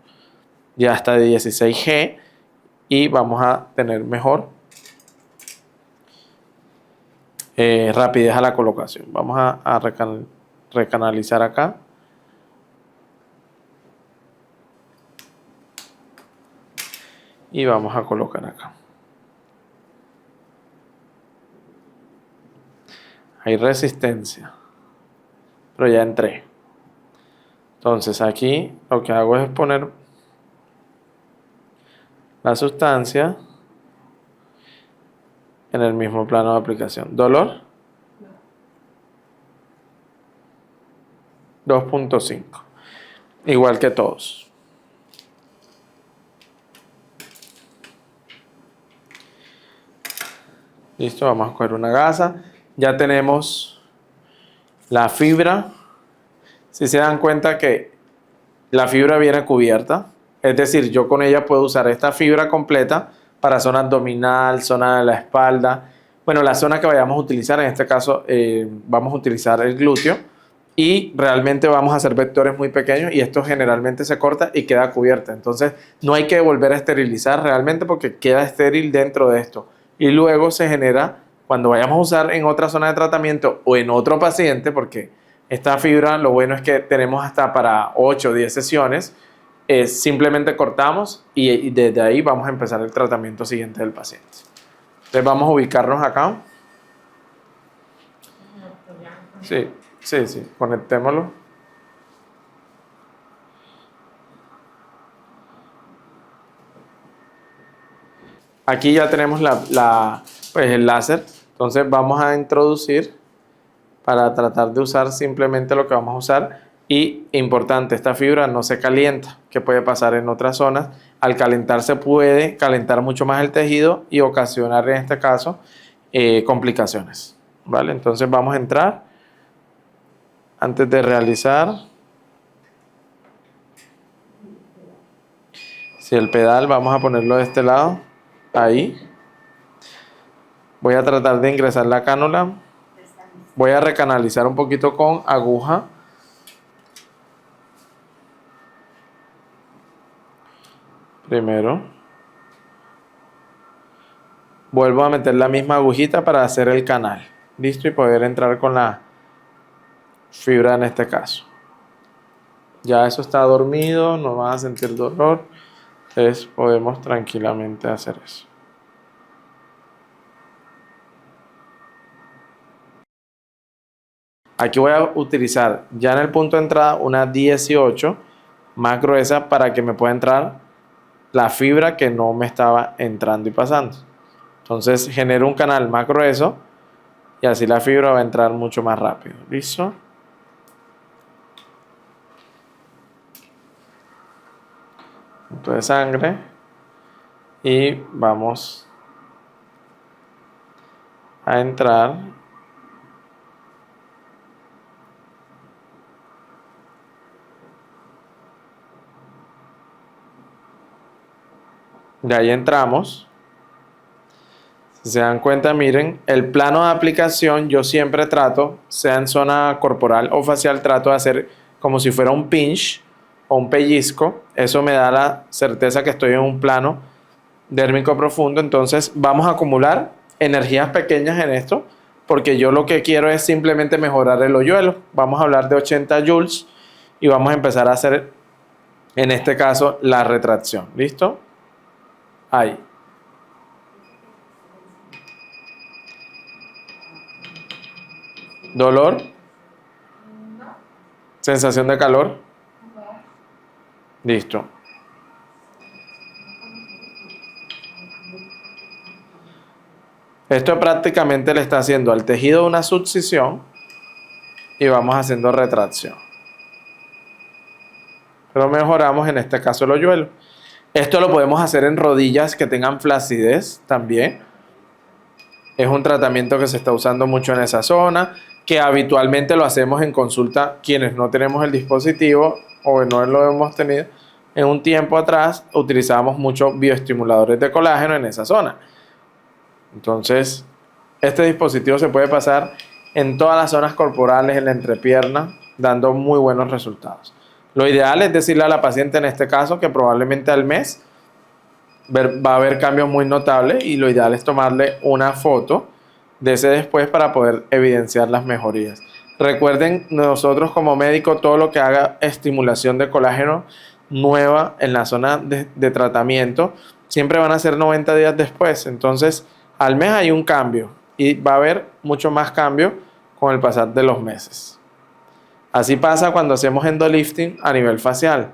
Ya hasta de 16G y vamos a tener mejor rapidez a la colocación. Vamos a recanalizar acá. Y vamos a colocar acá. Hay resistencia, pero ya entré. Entonces aquí lo que hago es poner la sustancia en el mismo plano de aplicación. ¿Dolor? 2,5. Igual que todos. Listo, vamos a coger una gasa. Ya tenemos la fibra. Si se dan cuenta que la fibra viene cubierta, es decir, yo con ella puedo usar esta fibra completa para zona abdominal, zona de la espalda. Bueno, la zona que vayamos a utilizar, en este caso vamos a utilizar el glúteo y realmente vamos a hacer vectores muy pequeños y esto generalmente se corta y queda cubierta. Entonces no hay que volver a esterilizar realmente porque queda estéril dentro de esto. Y luego se genera, cuando vayamos a usar en otra zona de tratamiento o en otro paciente, porque esta fibra lo bueno es que tenemos hasta para 8 o 10 sesiones, simplemente cortamos y desde ahí vamos a empezar el tratamiento siguiente del paciente. Entonces vamos a ubicarnos acá. Sí, conectémoslo. Aquí ya tenemos pues el láser. Entonces vamos a introducir, para tratar de usar simplemente lo que vamos a usar, Y importante, esta fibra no se calienta, que puede pasar en otras zonas. Al calentarse puede calentar mucho más el tejido y ocasionar en este caso complicaciones, ¿vale? Entonces vamos a entrar antes de realizar. Si el pedal vamos a ponerlo de este lado, ahí. Voy a tratar de ingresar la cánula. Voy a recanalizar un poquito con aguja. Primero. Vuelvo a meter la misma agujita para hacer el canal. Listo, y poder entrar con la fibra en este caso. Ya eso está dormido, no vas a sentir dolor. Entonces podemos tranquilamente hacer eso. Aquí voy a utilizar ya en el punto de entrada una 18 más gruesa para que me pueda entrar la fibra que no me estaba entrando y pasando. Entonces genero un canal más grueso y así la fibra va a entrar mucho más rápido. ¿Listo? Punto de sangre y vamos a entrar de ahí entramos. Si se dan cuenta, miren, el plano de aplicación yo siempre trato, sea en zona corporal o facial, trato de hacer como si fuera un pinch o un pellizco. Eso me da la certeza que estoy en un plano dérmico profundo. Entonces vamos a acumular energías pequeñas en esto, porque yo lo que quiero es simplemente mejorar el hoyuelo. Vamos a hablar de 80 joules y vamos a empezar a hacer, en este caso, la retracción. ¿Listo? Ahí. ¿Dolor? ¿Sensación de calor? Listo. Esto prácticamente le está haciendo al tejido una succión y vamos haciendo retracción. Pero mejoramos en este caso el hoyuelo. Esto lo podemos hacer en rodillas que tengan flacidez también. Es un tratamiento que se está usando mucho en esa zona, que habitualmente lo hacemos en consulta quienes no tenemos el dispositivo o no lo hemos tenido. En un tiempo atrás utilizábamos muchos bioestimuladores de colágeno en esa zona. Entonces, este dispositivo se puede pasar en todas las zonas corporales, en la entrepierna, dando muy buenos resultados. Lo ideal es decirle a la paciente en este caso que probablemente al mes va a haber cambios muy notables y lo ideal es tomarle una foto de ese después para poder evidenciar las mejorías. Recuerden, nosotros como médicos, todo lo que haga estimulación de colágeno nueva en la zona de tratamiento, siempre van a ser 90 días después. Entonces, al mes hay un cambio y va a haber mucho más cambio con el pasar de los meses. Así pasa cuando hacemos endolifting a nivel facial.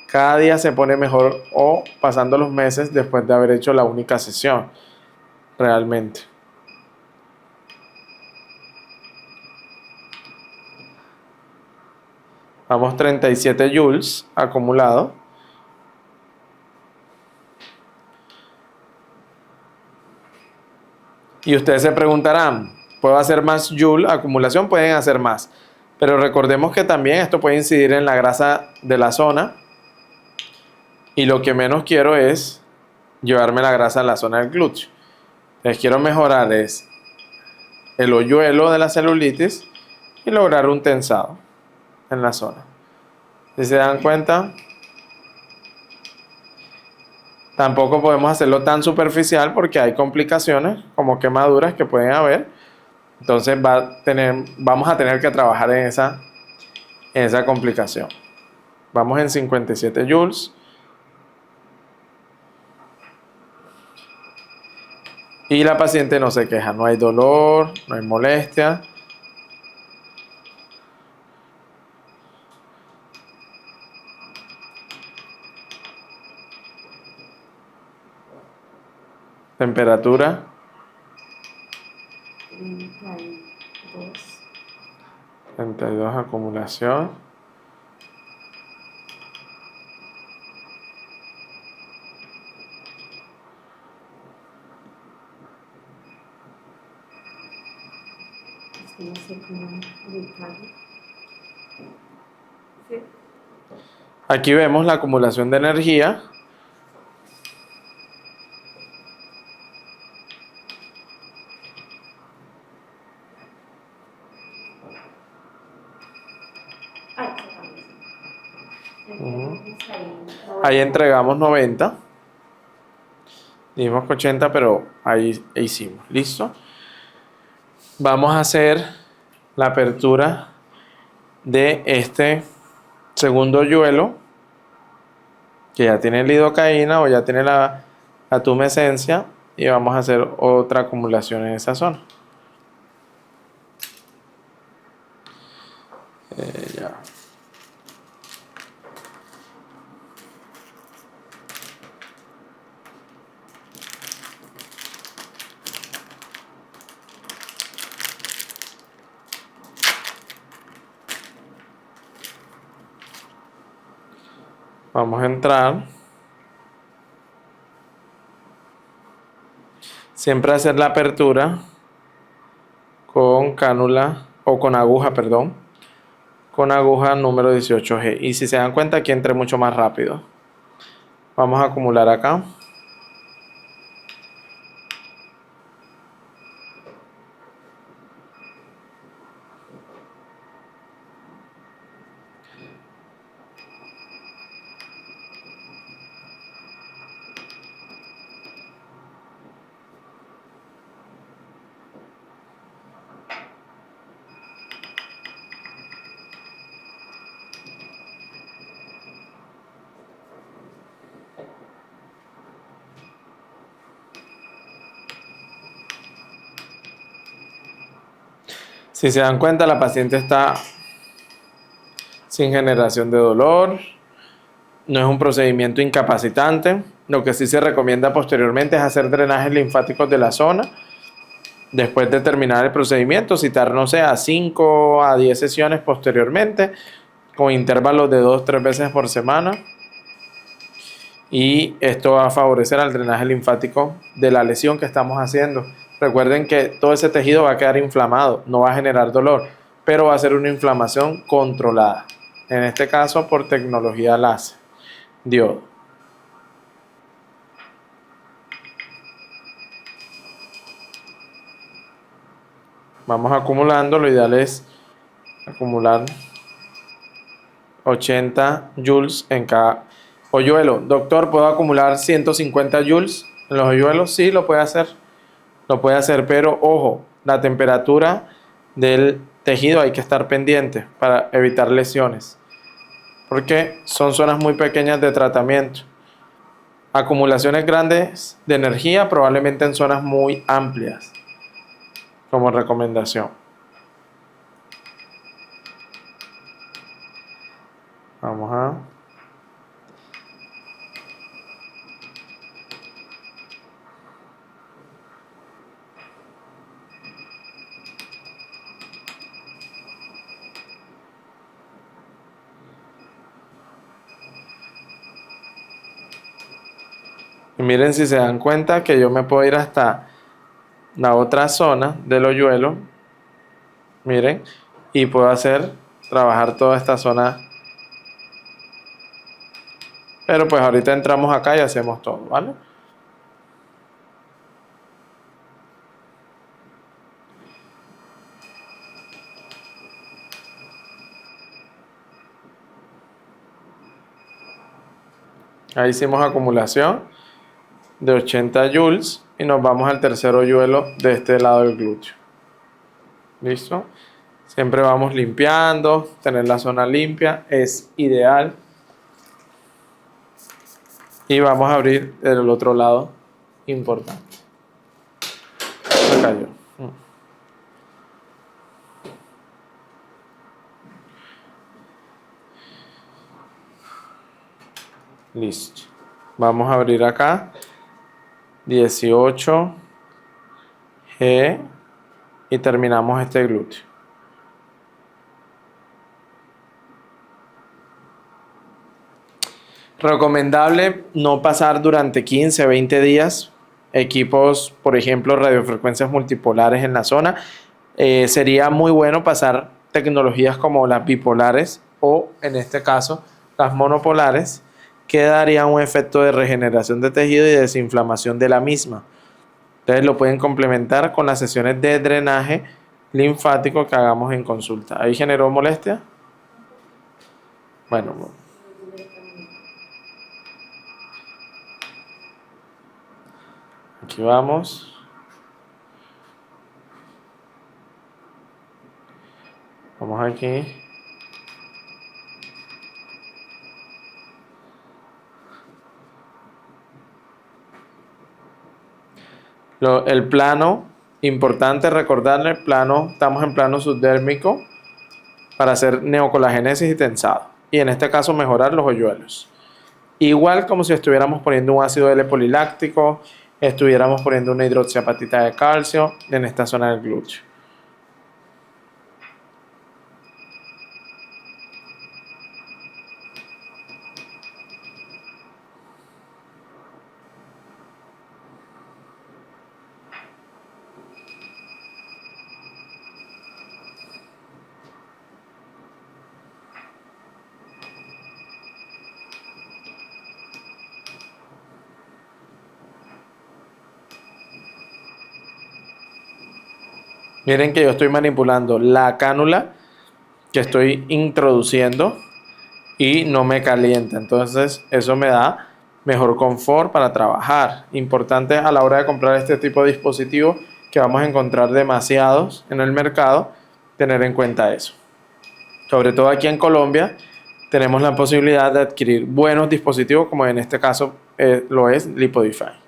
Cada día se pone mejor o pasando los meses después de haber hecho la única sesión. Realmente. Vamos 37 joules acumulado. Y ustedes se preguntarán, ¿puedo hacer más joule acumulación? Pueden hacer más. Pero recordemos que también esto puede incidir en la grasa de la zona. Y lo que menos quiero es llevarme la grasa a la zona del glúteo. Entonces quiero mejorar es el hoyuelo de la celulitis y lograr un tensado en la zona. Si se dan cuenta, tampoco podemos hacerlo tan superficial porque hay complicaciones como quemaduras que pueden haber. Entonces vamos a tener que trabajar en esa complicación. Vamos en 57 joules. Y la paciente no se queja, no hay dolor, no hay molestia. Temperatura. 32 acumulación. sé cómo ubicarlo. Sí. Aquí vemos la acumulación de energía. Ahí entregamos 90. Dijimos que 80, pero ahí hicimos. ¿Listo? Vamos a hacer la apertura de este segundo yuelo, que ya tiene lidocaína o ya tiene la tumescencia, y vamos a hacer otra acumulación en esa zona. Ya. Vamos a entrar. Siempre hacer la apertura con cánula o con aguja, perdón, con aguja número 18G. Y si se dan cuenta, aquí entré mucho más rápido. Vamos a acumular acá. Si se dan cuenta, la paciente está sin generación de dolor. No es un procedimiento incapacitante. Lo que sí se recomienda posteriormente es hacer drenajes linfáticos de la zona. Después de terminar el procedimiento, citar, no sé, a 5 a 10 sesiones posteriormente, con intervalos de 2-3 veces por semana. Y esto va a favorecer al drenaje linfático de la lesión que estamos haciendo. Recuerden que todo ese tejido va a quedar inflamado, no va a generar dolor, pero va a ser una inflamación controlada. En este caso por tecnología láser, diodo. Vamos acumulando, lo ideal es acumular 80 joules en cada hoyuelo. Doctor, ¿puedo acumular 150 joules en los hoyuelos? Sí, lo puede hacer. Lo puede hacer, pero ojo, la temperatura del tejido hay que estar pendiente para evitar lesiones, porque son zonas muy pequeñas de tratamiento. Acumulaciones grandes de energía probablemente en zonas muy amplias, como recomendación. Vamos a... Y miren, si se dan cuenta que yo me puedo ir hasta la otra zona del hoyuelo, miren, y puedo trabajar toda esta zona. Pero pues ahorita entramos acá y hacemos todo, ¿vale? Ahí hicimos acumulación de 80 joules y nos vamos al tercer hoyuelo de este lado del glúteo. ¿Listo? Siempre vamos limpiando, tener la zona limpia es ideal. Y vamos a abrir el otro lado, importante. Se cayó. Listo. Vamos a abrir acá 18G y terminamos este glúteo. Recomendable no pasar durante 15-20 días equipos, por ejemplo, radiofrecuencias multipolares en la zona. sería muy bueno pasar tecnologías como las bipolares o en este caso las monopolares, que darían un efecto de regeneración de tejido y desinflamación de la misma. Entonces lo pueden complementar con las sesiones de drenaje linfático que hagamos en consulta. ¿Ahí generó molestia? Bueno, aquí vamos. Vamos aquí. El plano, importante recordarle, estamos en plano subdérmico para hacer neocolagénesis y tensado. Y en este caso mejorar los hoyuelos. Igual como si estuviéramos poniendo un ácido L-poliláctico, estuviéramos poniendo una hidroxiapatita de calcio en esta zona del glúteo. Miren que yo estoy manipulando la cánula que estoy introduciendo y no me calienta. Entonces eso me da mejor confort para trabajar. Importante a la hora de comprar este tipo de dispositivos, que vamos a encontrar demasiados en el mercado, tener en cuenta eso. Sobre todo aquí en Colombia tenemos la posibilidad de adquirir buenos dispositivos, como en este caso lo es Lipodify.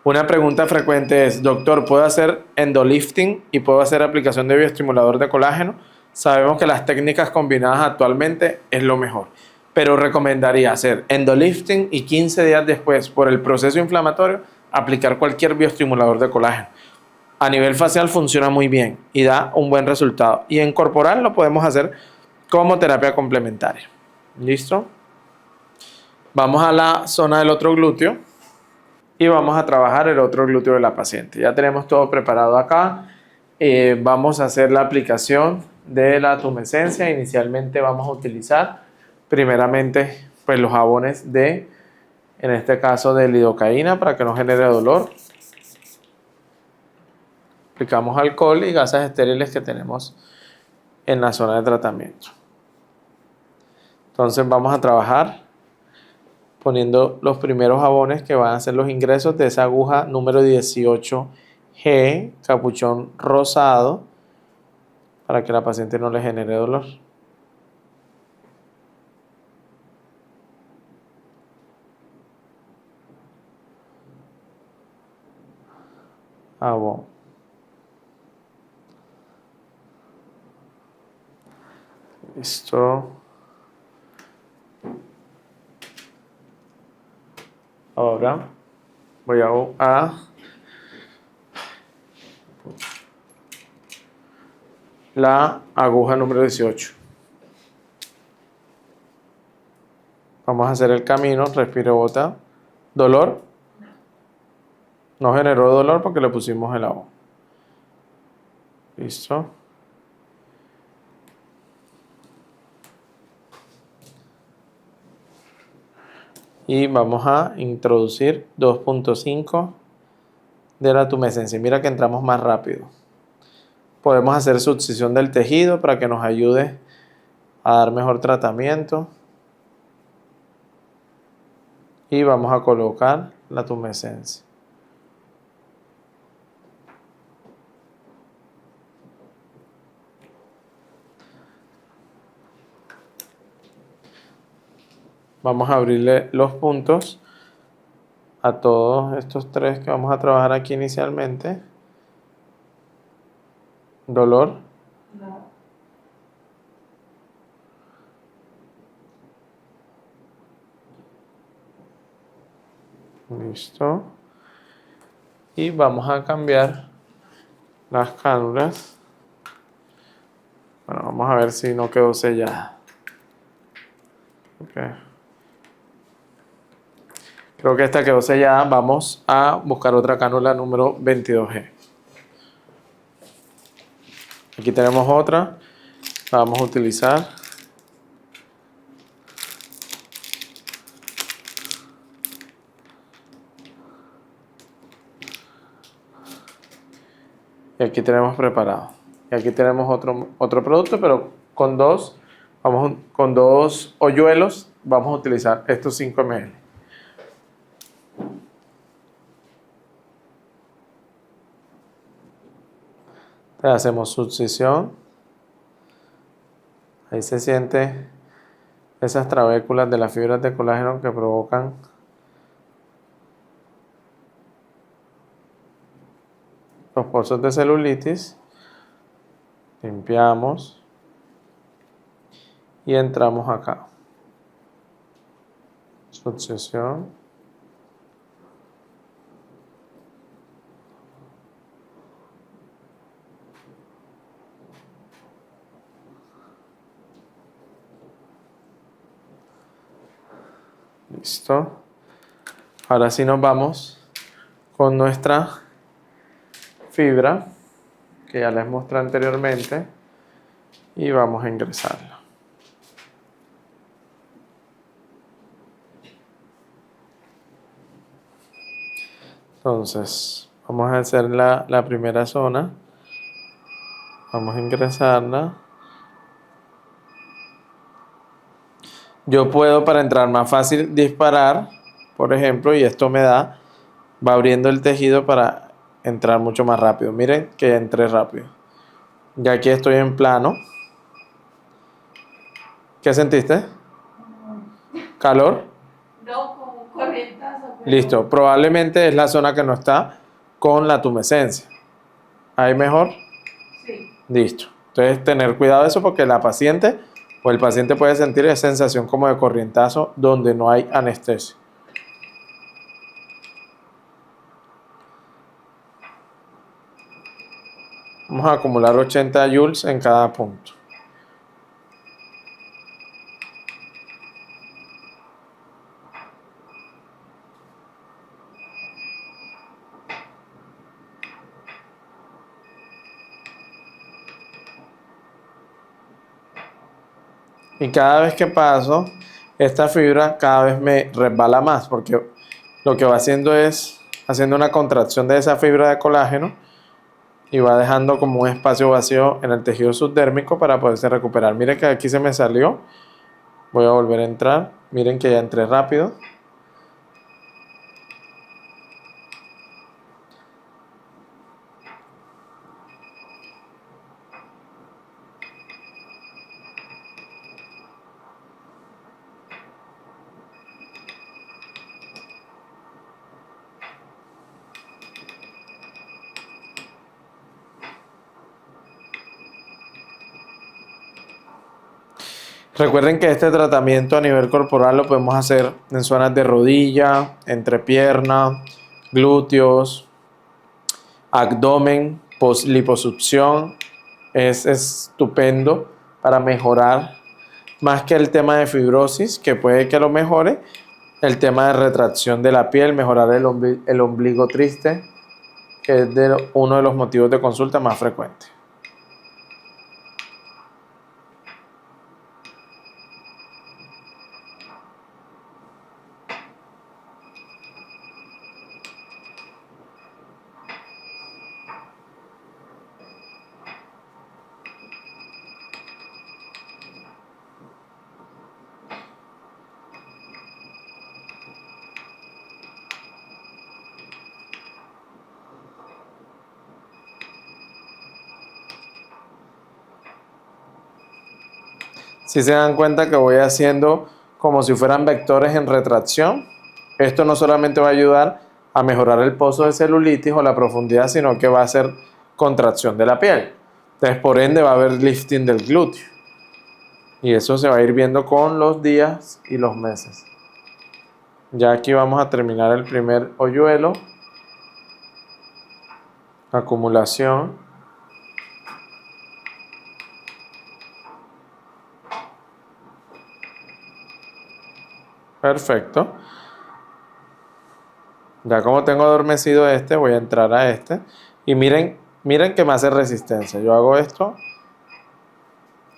Una pregunta frecuente es, doctor, ¿puedo hacer endolifting y puedo hacer aplicación de bioestimulador de colágeno? Sabemos que las técnicas combinadas actualmente es lo mejor, pero recomendaría hacer endolifting y 15 días después, por el proceso inflamatorio, aplicar cualquier bioestimulador de colágeno. A nivel facial funciona muy bien y da un buen resultado. Y en corporal lo podemos hacer como terapia complementaria. ¿Listo? Vamos a la zona del otro glúteo. Y vamos a trabajar el otro glúteo de la paciente. Ya tenemos todo preparado acá. Vamos a hacer la aplicación de la tumescencia. Inicialmente vamos a utilizar primeramente pues, los jabones en este caso de lidocaína para que no genere dolor. Aplicamos alcohol y gasas estériles que tenemos en la zona de tratamiento. Entonces vamos a trabajar poniendo los primeros jabones que van a ser los ingresos de esa aguja número 18G, capuchón rosado, para que la paciente no le genere dolor. Jabón. Listo. Ahora voy a la aguja número 18. Vamos a hacer el camino, respiro, bota. ¿Dolor? No generó dolor porque le pusimos el agua. Listo. Y vamos a introducir 2.5 de la tumescencia. Mira que entramos más rápido. Podemos hacer succión del tejido para que nos ayude a dar mejor tratamiento. Y vamos a colocar la tumescencia. Vamos a abrirle los puntos a todos estos tres que vamos a trabajar aquí inicialmente. dolor, listo, y vamos a cambiar las cánulas. Bueno, vamos a ver si no quedó sellada. Okay. Creo que esta quedó sellada. Vamos a buscar otra cánula número 22G. Aquí tenemos otra. La vamos a utilizar. Y aquí tenemos preparado. Y aquí tenemos otro producto, pero con dos hoyuelos vamos a utilizar estos 5 ml. Le hacemos succión. Ahí se siente esas trabéculas de las fibras de colágeno que provocan los pozos de celulitis. Limpiamos y entramos acá. Succión. Listo. Ahora sí nos vamos con nuestra fibra que ya les mostré anteriormente y vamos a ingresarla. Entonces, vamos a hacer la primera zona. Vamos a ingresarla. Yo puedo, para entrar más fácil, disparar, por ejemplo, y esto me va abriendo el tejido para entrar mucho más rápido. Miren que entré rápido. Ya aquí estoy en plano. ¿Qué sentiste? ¿Calor? No, como un corrientazo. Pero... Listo. Probablemente es la zona que no está con la tumescencia. ¿Ahí mejor? Sí. Listo. Entonces, tener cuidado de eso porque la paciente o el paciente puede sentir esa sensación como de corrientazo donde no hay anestesia. Vamos a acumular 80 joules en cada punto. Y cada vez que paso, esta fibra cada vez me resbala más porque lo que va haciendo es haciendo una contracción de esa fibra de colágeno y va dejando como un espacio vacío en el tejido subdérmico para poderse recuperar. Miren que aquí se me salió. Voy a volver a entrar. Miren que ya entré rápido. Recuerden que este tratamiento a nivel corporal lo podemos hacer en zonas de rodilla, entrepierna, glúteos, abdomen, liposucción. Es estupendo para mejorar, más que el tema de fibrosis, que puede que lo mejore, el tema de retracción de la piel, mejorar el ombligo triste, que es uno de los motivos de consulta más frecuentes. Si se dan cuenta que voy haciendo como si fueran vectores en retracción, esto no solamente va a ayudar a mejorar el pozo de celulitis o la profundidad, sino que va a hacer contracción de la piel. Entonces, por ende, va a haber lifting del glúteo. Y eso se va a ir viendo con los días y los meses. Ya aquí vamos a terminar el primer hoyuelo. Acumulación. Perfecto. Ya como tengo adormecido este, voy a entrar a este. Y miren que me hace resistencia. Yo hago esto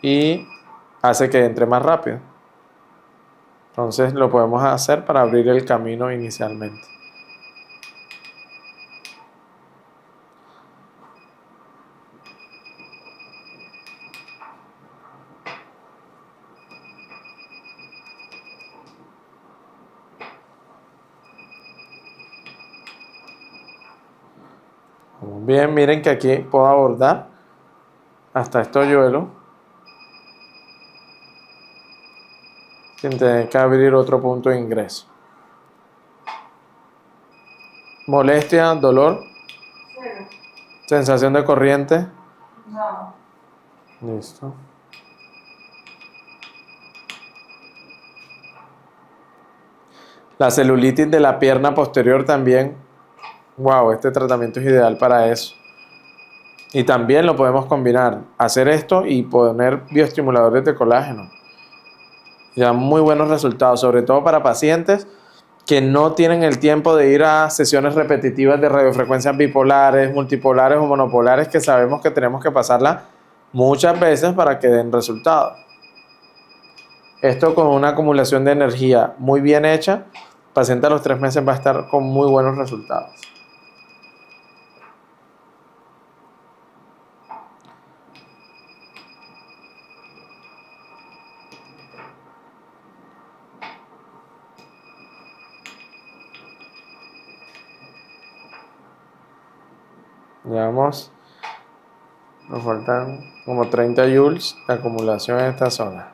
y hace que entre más rápido. Entonces lo podemos hacer para abrir el camino inicialmente. Bien, miren que aquí puedo abordar hasta este hoyuelo sin tener que abrir otro punto de ingreso. Molestia, dolor, Cero. sensación de corriente. No. Listo. La celulitis de la pierna posterior también. Wow, este tratamiento es ideal para eso. Y también lo podemos combinar, hacer esto y poner bioestimuladores de colágeno. Y da muy buenos resultados, sobre todo para pacientes que no tienen el tiempo de ir a sesiones repetitivas de radiofrecuencias bipolares, multipolares o monopolares, que sabemos que tenemos que pasarla muchas veces para que den resultados. Esto con una acumulación de energía muy bien hecha, el paciente a los 3 meses va a estar con muy buenos resultados. Llevamos, nos faltan como 30 joules de acumulación en esta zona.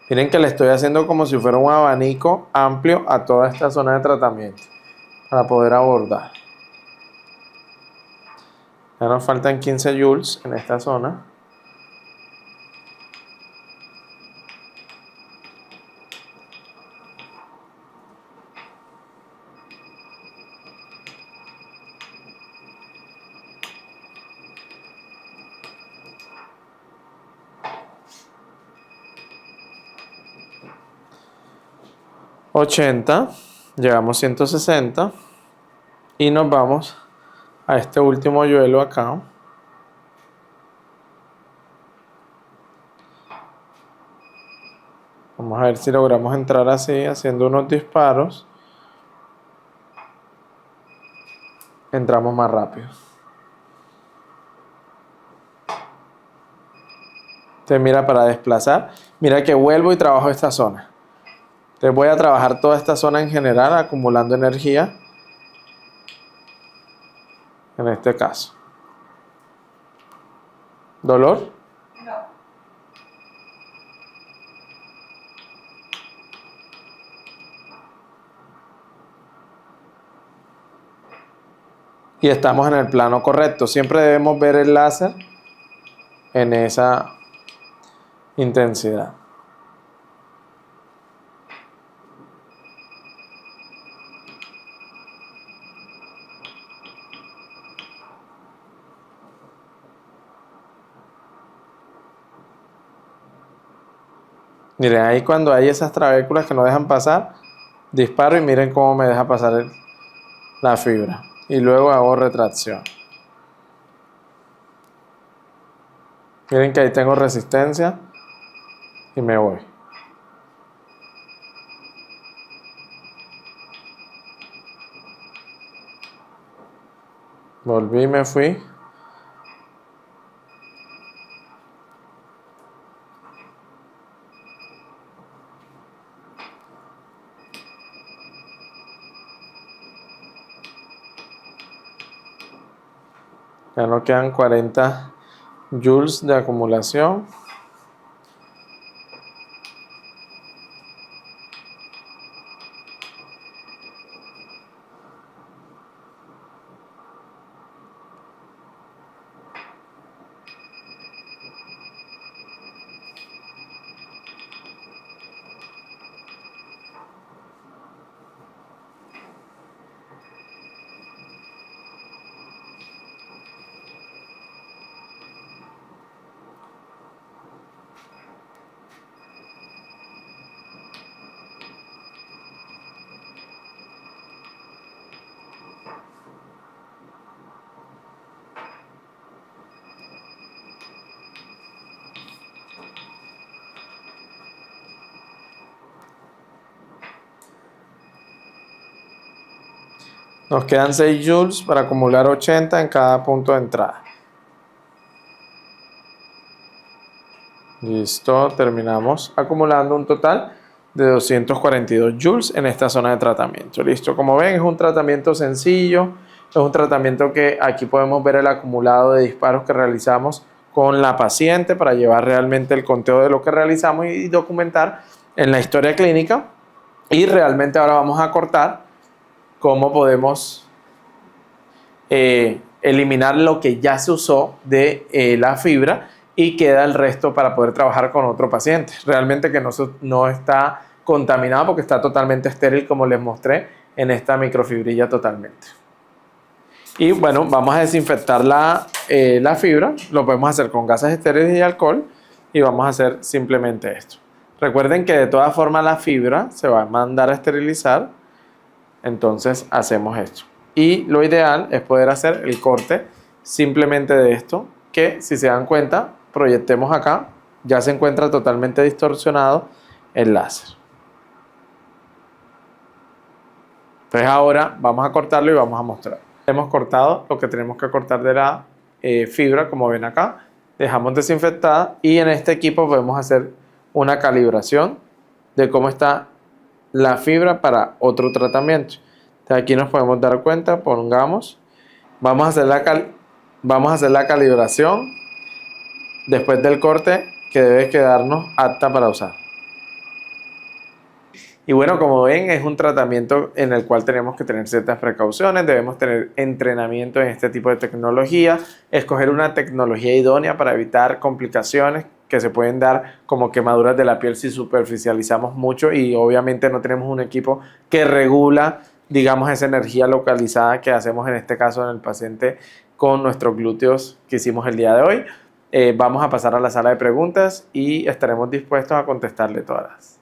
Miren que le estoy haciendo como si fuera un abanico amplio a toda esta zona de tratamiento para poder abordar. Ya nos faltan 15 joules en esta zona. Llegamos 160 y nos vamos a este último hoyuelo acá. Vamos a ver si logramos entrar así, haciendo unos disparos. Entramos más rápido. Entonces mira, para desplazar, mira que vuelvo y trabajo esta zona. Entonces voy a trabajar toda esta zona en general, acumulando energía. En este caso. ¿Dolor? No. Y estamos en el plano correcto. Siempre debemos ver el láser en esa intensidad. Miren, ahí cuando hay esas trabéculas que no dejan pasar, disparo y miren cómo me deja pasar la fibra. Y luego hago retracción. Miren que ahí tengo resistencia y me voy. Volví y me fui. Ya nos quedan 40 joules de acumulación. Nos quedan 6 joules para acumular 80 en cada punto de entrada. Listo, terminamos acumulando un total de 242 joules en esta zona de tratamiento. Listo, como ven es un tratamiento sencillo, es un tratamiento que aquí podemos ver el acumulado de disparos que realizamos con la paciente para llevar realmente el conteo de lo que realizamos y documentar en la historia clínica. Y realmente ahora vamos a cortar cómo podemos eliminar lo que ya se usó de la fibra y queda el resto para poder trabajar con otro paciente. Realmente que no está contaminado porque está totalmente estéril, como les mostré en esta microfibrilla totalmente. Y bueno, vamos a desinfectar la fibra. Lo podemos hacer con gases estériles y alcohol y vamos a hacer simplemente esto. Recuerden que de todas formas la fibra se va a mandar a esterilizar, entonces hacemos esto. Y lo ideal es poder hacer el corte simplemente de esto, que si se dan cuenta, proyectemos acá, ya se encuentra totalmente distorsionado el láser. Entonces ahora vamos a cortarlo y vamos a mostrar. Hemos cortado lo que tenemos que cortar de la fibra, como ven acá. Dejamos desinfectada y en este equipo podemos hacer una calibración de cómo está la fibra para otro tratamiento. Entonces aquí nos podemos dar cuenta, vamos a hacer la calibración después del corte que debe quedarnos apta para usar. Y bueno, como ven, es un tratamiento en el cual tenemos que tener ciertas precauciones, debemos tener entrenamiento en este tipo de tecnología, escoger una tecnología idónea para evitar complicaciones que se pueden dar como quemaduras de la piel si superficializamos mucho y obviamente no tenemos un equipo que regula, digamos, esa energía localizada que hacemos en este caso en el paciente con nuestros glúteos que hicimos el día de hoy. Vamos a pasar a la sala de preguntas y estaremos dispuestos a contestarle todas.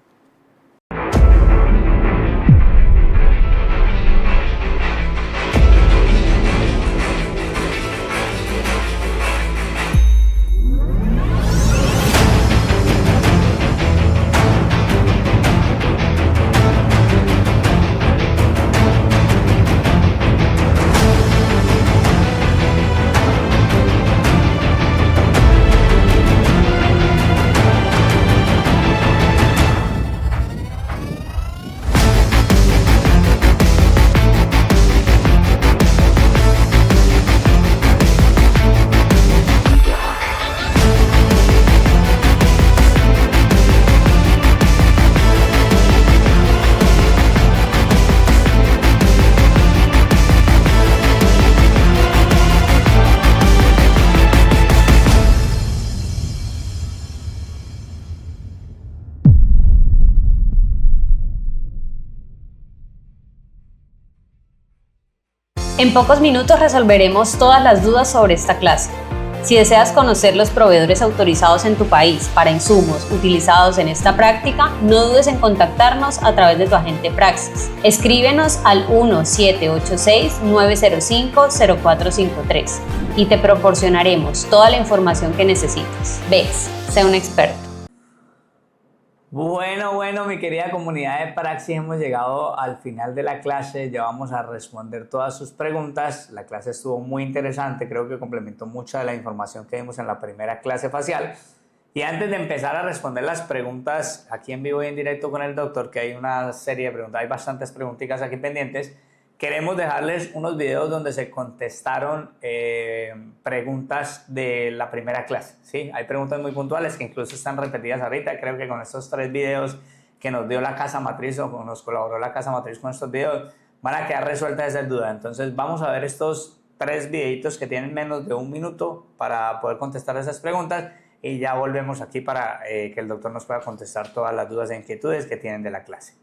En pocos minutos resolveremos todas las dudas sobre esta clase. Si deseas conocer los proveedores autorizados en tu país para insumos utilizados en esta práctica, no dudes en contactarnos a través de tu agente Praxis. Escríbenos al 1786-905-0453 y te proporcionaremos toda la información que necesites. Vex, sé un experto. Bueno, mi querida comunidad de Praxis, hemos llegado al final de la clase, ya vamos a responder todas sus preguntas. La clase estuvo muy interesante, creo que complementó mucha de la información que vimos en la primera clase facial. Y antes de empezar a responder las preguntas aquí en vivo y en directo con el doctor, que hay una serie de preguntas, hay bastantes preguntitas aquí pendientes, queremos dejarles unos videos donde se contestaron preguntas de la primera clase, ¿sí? Hay preguntas muy puntuales que incluso están repetidas ahorita. Creo que con estos 3 videos que nos dio la casa matriz o nos colaboró la casa matriz con estos videos, van a quedar resueltas esas dudas. Entonces vamos a ver estos 3 videitos que tienen menos de 1 minuto para poder contestar esas preguntas y ya volvemos aquí para que el doctor nos pueda contestar todas las dudas e inquietudes que tienen de la clase.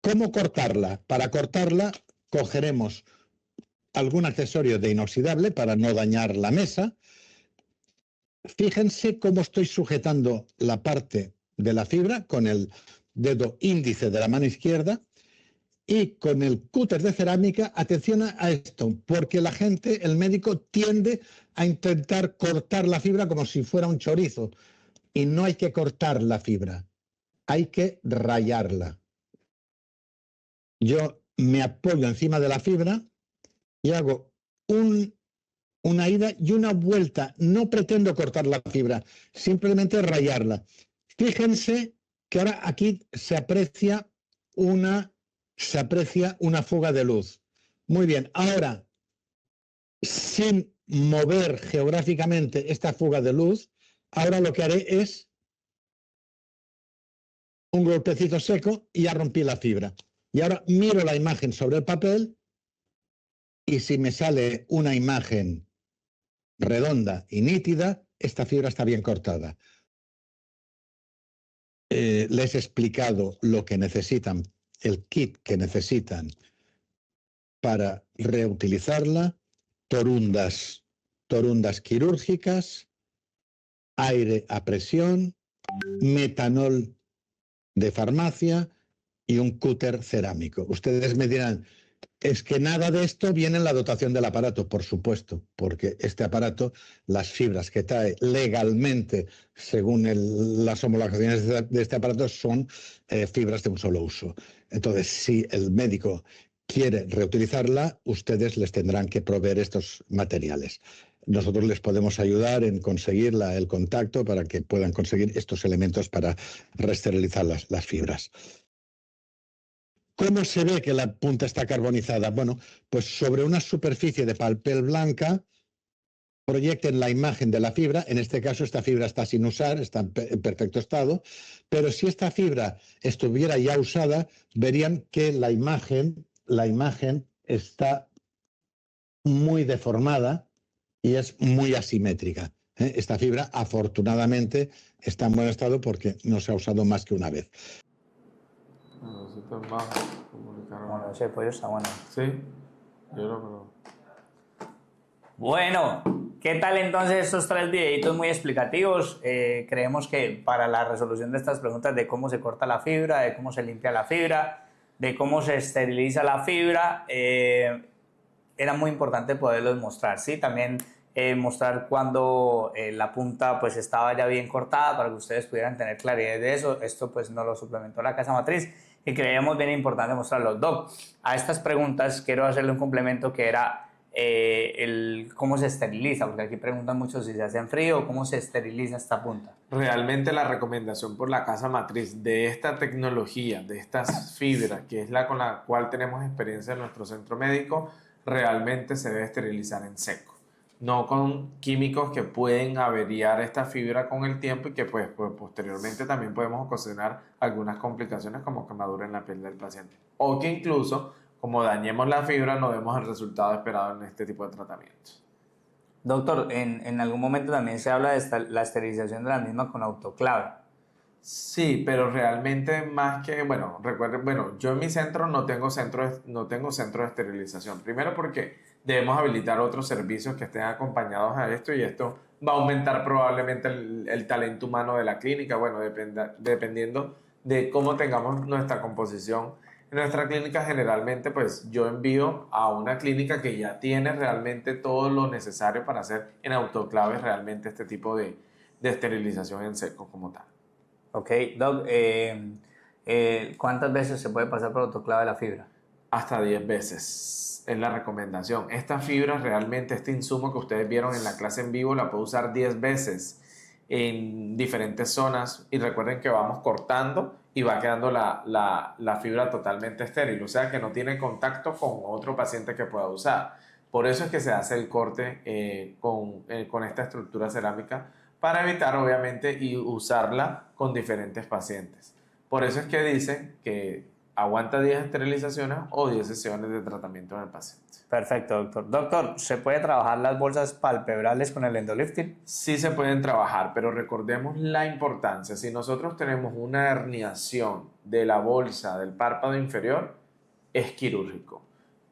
¿Cómo cortarla? Para cortarla cogeremos algún accesorio de inoxidable para no dañar la mesa. Fíjense cómo estoy sujetando la parte de la fibra con el dedo índice de la mano izquierda y con el cúter de cerámica. Atención a esto, porque la gente, el médico, tiende a intentar cortar la fibra como si fuera un chorizo. Y no hay que cortar la fibra, hay que rayarla. Yo me apoyo encima de la fibra y hago una ida y una vuelta. No pretendo cortar la fibra, simplemente rayarla. Fíjense que ahora aquí se aprecia una fuga de luz. Muy bien, ahora, sin mover geográficamente esta fuga de luz, ahora lo que haré es un golpecito seco y ya rompí la fibra. Y ahora miro la imagen sobre el papel y si me sale una imagen redonda y nítida, esta fibra está bien cortada. Les he explicado lo que necesitan, el kit que necesitan para reutilizarla: torundas quirúrgicas, aire a presión, metanol de farmacia y un cúter cerámico. Ustedes me dirán, es que nada de esto viene en la dotación del aparato. Por supuesto, porque este aparato, las fibras que trae legalmente, según las homologaciones de este aparato, son fibras de un solo uso. Entonces, si el médico quiere reutilizarla, ustedes les tendrán que proveer estos materiales. Nosotros les podemos ayudar en conseguir el contacto para que puedan conseguir estos elementos para resterilizar las fibras. ¿Cómo se ve que la punta está carbonizada? Bueno, pues sobre una superficie de papel blanca proyecten la imagen de la fibra. En este caso esta fibra está sin usar, está en perfecto estado, pero si esta fibra estuviera ya usada, verían que la imagen está muy deformada y es muy asimétrica. Esta fibra, afortunadamente, está en buen estado porque no se ha usado más que una vez. Bueno, ese pollo está bueno. Sí, yo lo creo. Bueno, ¿qué tal entonces estos 3 videitos muy explicativos? Creemos que para la resolución de estas preguntas de cómo se corta la fibra, de cómo se limpia la fibra, de cómo se esteriliza la fibra, era muy importante poderlos mostrar, ¿sí? También mostrar cuando la punta pues estaba ya bien cortada para que ustedes pudieran tener claridad de eso. Esto pues nos lo suplementó la casa matriz y creíamos bien importante mostrarlo. Doc, a estas preguntas quiero hacerle un complemento que era cómo se esteriliza, porque aquí preguntan mucho si se hace en frío o cómo se esteriliza esta punta. Realmente la recomendación por la casa matriz de esta tecnología, de estas fibras, que es la con la cual tenemos experiencia en nuestro centro médico, realmente se debe esterilizar en seco, no con químicos que pueden averiar esta fibra con el tiempo y que pues posteriormente también podemos ocasionar algunas complicaciones como quemadura en la piel del paciente, o que incluso como dañemos la fibra no vemos el resultado esperado en este tipo de tratamientos. Doctor, en algún momento también se habla de la esterilización de la misma con autoclave. Sí, pero realmente más que, bueno, recuerden, yo en mi centro no tengo centro de esterilización. Primero porque debemos habilitar otros servicios que estén acompañados a esto y esto va a aumentar probablemente el talento humano de la clínica, bueno, dependiendo de cómo tengamos nuestra composición. En nuestra clínica generalmente pues yo envío a una clínica que ya tiene realmente todo lo necesario para hacer en autoclave realmente este tipo de esterilización en seco como tal. Ok, Doc, ¿cuántas veces se puede pasar por autoclave la fibra? Hasta 10 veces es la recomendación. Esta fibra realmente, este insumo que ustedes vieron en la clase en vivo, la puede usar 10 veces. en diferentes zonas y recuerden que vamos cortando y va quedando la fibra totalmente estéril, o sea que no tiene contacto con otro paciente que pueda usar. Por eso es que se hace el corte con esta estructura cerámica para evitar obviamente y usarla con diferentes pacientes. Por eso es que dicen que aguanta 10 esterilizaciones o 10 sesiones de tratamiento en el paciente. Perfecto, doctor. Doctor, ¿se puede trabajar las bolsas palpebrales con el endolifting? Sí se pueden trabajar, pero recordemos la importancia. Si nosotros tenemos una herniación de la bolsa del párpado inferior, es quirúrgico.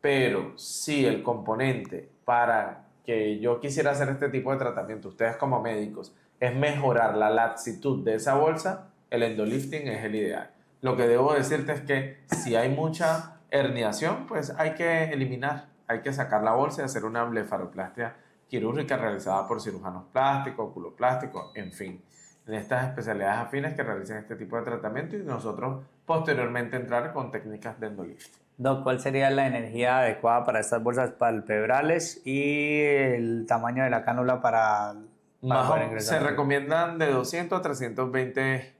Pero si el componente para que yo quisiera hacer este tipo de tratamiento, ustedes como médicos, es mejorar la laxitud de esa bolsa, el endolifting es el ideal. Lo que debo decirte es que si hay mucha herniación, pues hay que eliminar, hay que sacar la bolsa y hacer una blefaroplastia quirúrgica realizada por cirujanos plásticos, oculoplásticos, en fin, en estas especialidades afines que realicen este tipo de tratamiento y nosotros posteriormente entrar con técnicas de endolifting. Doc, ¿cuál sería la energía adecuada para estas bolsas palpebrales y el tamaño de la cánula para poder ingresar? Se recomiendan de 200 a 320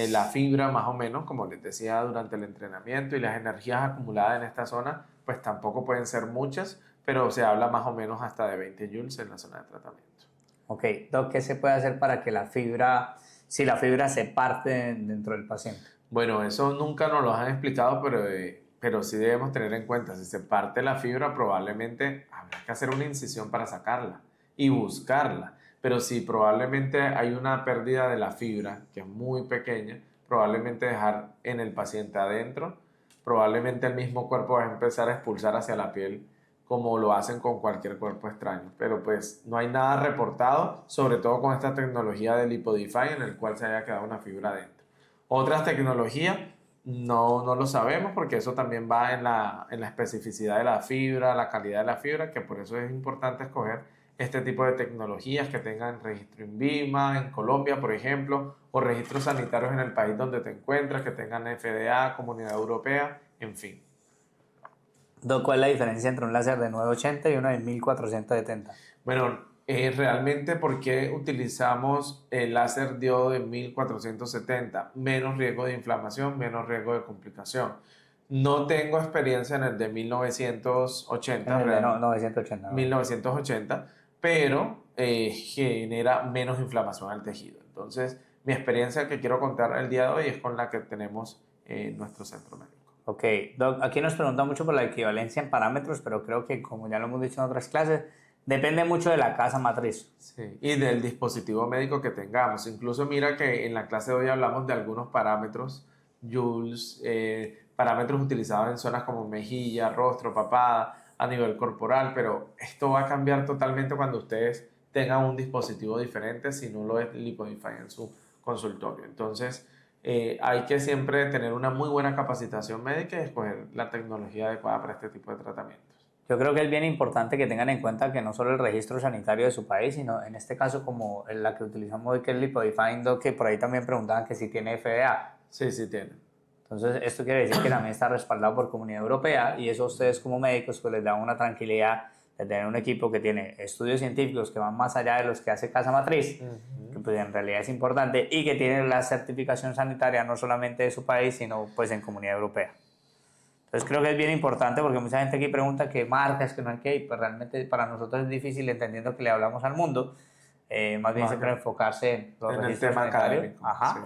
la fibra más o menos, como les decía durante el entrenamiento, y las energías acumuladas en esta zona pues tampoco pueden ser muchas, pero se habla más o menos hasta de 20 joules en la zona de tratamiento. Ok, Doc, ¿qué se puede hacer para que la fibra, si la fibra se parte dentro del paciente? Bueno, eso nunca nos lo han explicado, pero sí debemos tener en cuenta, si se parte la fibra probablemente habrá que hacer una incisión para sacarla y buscarla, pero si probablemente hay una pérdida de la fibra que es muy pequeña, probablemente dejar en el paciente adentro, probablemente el mismo cuerpo va a empezar a expulsar hacia la piel como lo hacen con cualquier cuerpo extraño, pero pues no hay nada reportado, sobre todo con esta tecnología de Lipodify en el cual se haya quedado una fibra adentro. Otras tecnologías no lo sabemos porque eso también va en la especificidad de la fibra, la calidad de la fibra, que por eso es importante escoger este tipo de tecnologías que tengan registro INVIMA en Colombia, por ejemplo, o registros sanitarios en el país donde te encuentras, que tengan FDA, Comunidad Europea, en fin. Doc, ¿cuál es la diferencia entre un láser de 980 y uno de 1470? Bueno, realmente, ¿por qué utilizamos el láser diodo de 1470? Menos riesgo de inflamación, menos riesgo de complicación. No tengo experiencia en el de 1980, 1980, pero genera menos inflamación al tejido. Entonces, mi experiencia que quiero contar el día de hoy es con la que tenemos en nuestro centro médico. Ok, Doc, aquí nos preguntan mucho por la equivalencia en parámetros, pero creo que como ya lo hemos dicho en otras clases, depende mucho de la casa matriz. Sí, y del dispositivo médico que tengamos. Incluso mira que en la clase de hoy hablamos de algunos parámetros, joules, parámetros utilizados en zonas como mejilla, rostro, papada, a nivel corporal, pero esto va a cambiar totalmente cuando ustedes tengan un dispositivo diferente si no lo es Lipodify en su consultorio. Entonces, hay que siempre tener una muy buena capacitación médica y escoger la tecnología adecuada para este tipo de tratamientos. Yo creo que es bien importante que tengan en cuenta que no solo el registro sanitario de su país, sino en este caso como la que utilizamos hoy, que es Lipodify, que por ahí también preguntaban que si tiene FDA. Sí, sí tiene. Entonces, esto quiere decir que también está respaldado por Comunidad Europea y eso a ustedes como médicos pues les da una tranquilidad de tener un equipo que tiene estudios científicos que van más allá de los que hace Casa Matriz, que pues en realidad es importante, y que tiene la certificación sanitaria no solamente de su país, sino pues en Comunidad Europea. Entonces creo que es bien importante porque mucha gente aquí pregunta qué marcas, que no hay que, y pues realmente para nosotros es difícil entendiendo que le hablamos al mundo. Más bien siempre enfocarse en los registros sanitarios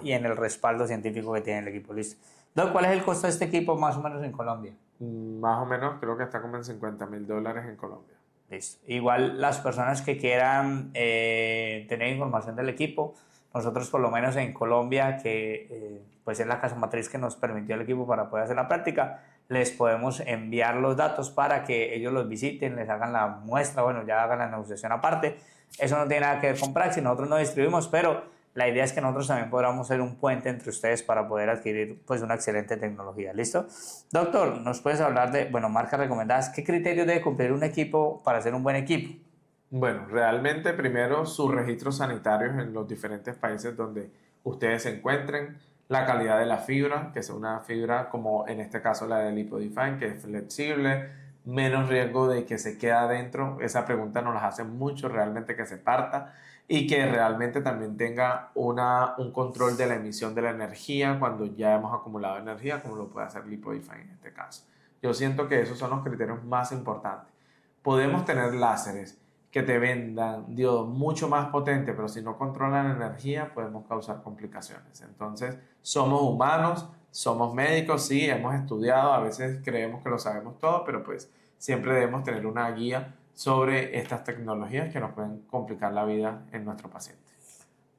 y en el respaldo científico que tiene el equipo. Listo. Doc, ¿cuál es el costo de este equipo más o menos en Colombia? Más o menos creo que está como en $50,000 en Colombia. Listo. Igual las personas que quieran tener información del equipo, nosotros por lo menos en Colombia, que pues es la casa matriz que nos permitió el equipo para poder hacer la práctica, les podemos enviar los datos para que ellos los visiten, les hagan la muestra, bueno, ya hagan la negociación aparte. Eso no tiene nada que ver con Praxis, nosotros no distribuimos, pero la idea es que nosotros también podamos ser un puente entre ustedes para poder adquirir pues una excelente tecnología. ¿Listo? Doctor, ¿nos puedes hablar de, bueno, marcas recomendadas? ¿Qué criterios debe cumplir un equipo para ser un buen equipo? Bueno, realmente primero sus registros sanitarios en los diferentes países donde ustedes se encuentren, la calidad de la fibra, que sea una fibra como en este caso la de Lipodify, que es flexible, menos riesgo de que se quede adentro. Esa pregunta nos la hacen mucho, realmente que se parta y que realmente también tenga un control de la emisión de la energía cuando ya hemos acumulado energía, como lo puede hacer Lipodify en este caso. Yo siento que esos son los criterios más importantes. Podemos tener láseres que te vendan diodos mucho más potentes, pero si no controlan la energía podemos causar complicaciones. Entonces, somos humanos, somos médicos, sí, hemos estudiado, a veces creemos que lo sabemos todo, pero pues siempre debemos tener una guía sobre estas tecnologías que nos pueden complicar la vida en nuestro paciente.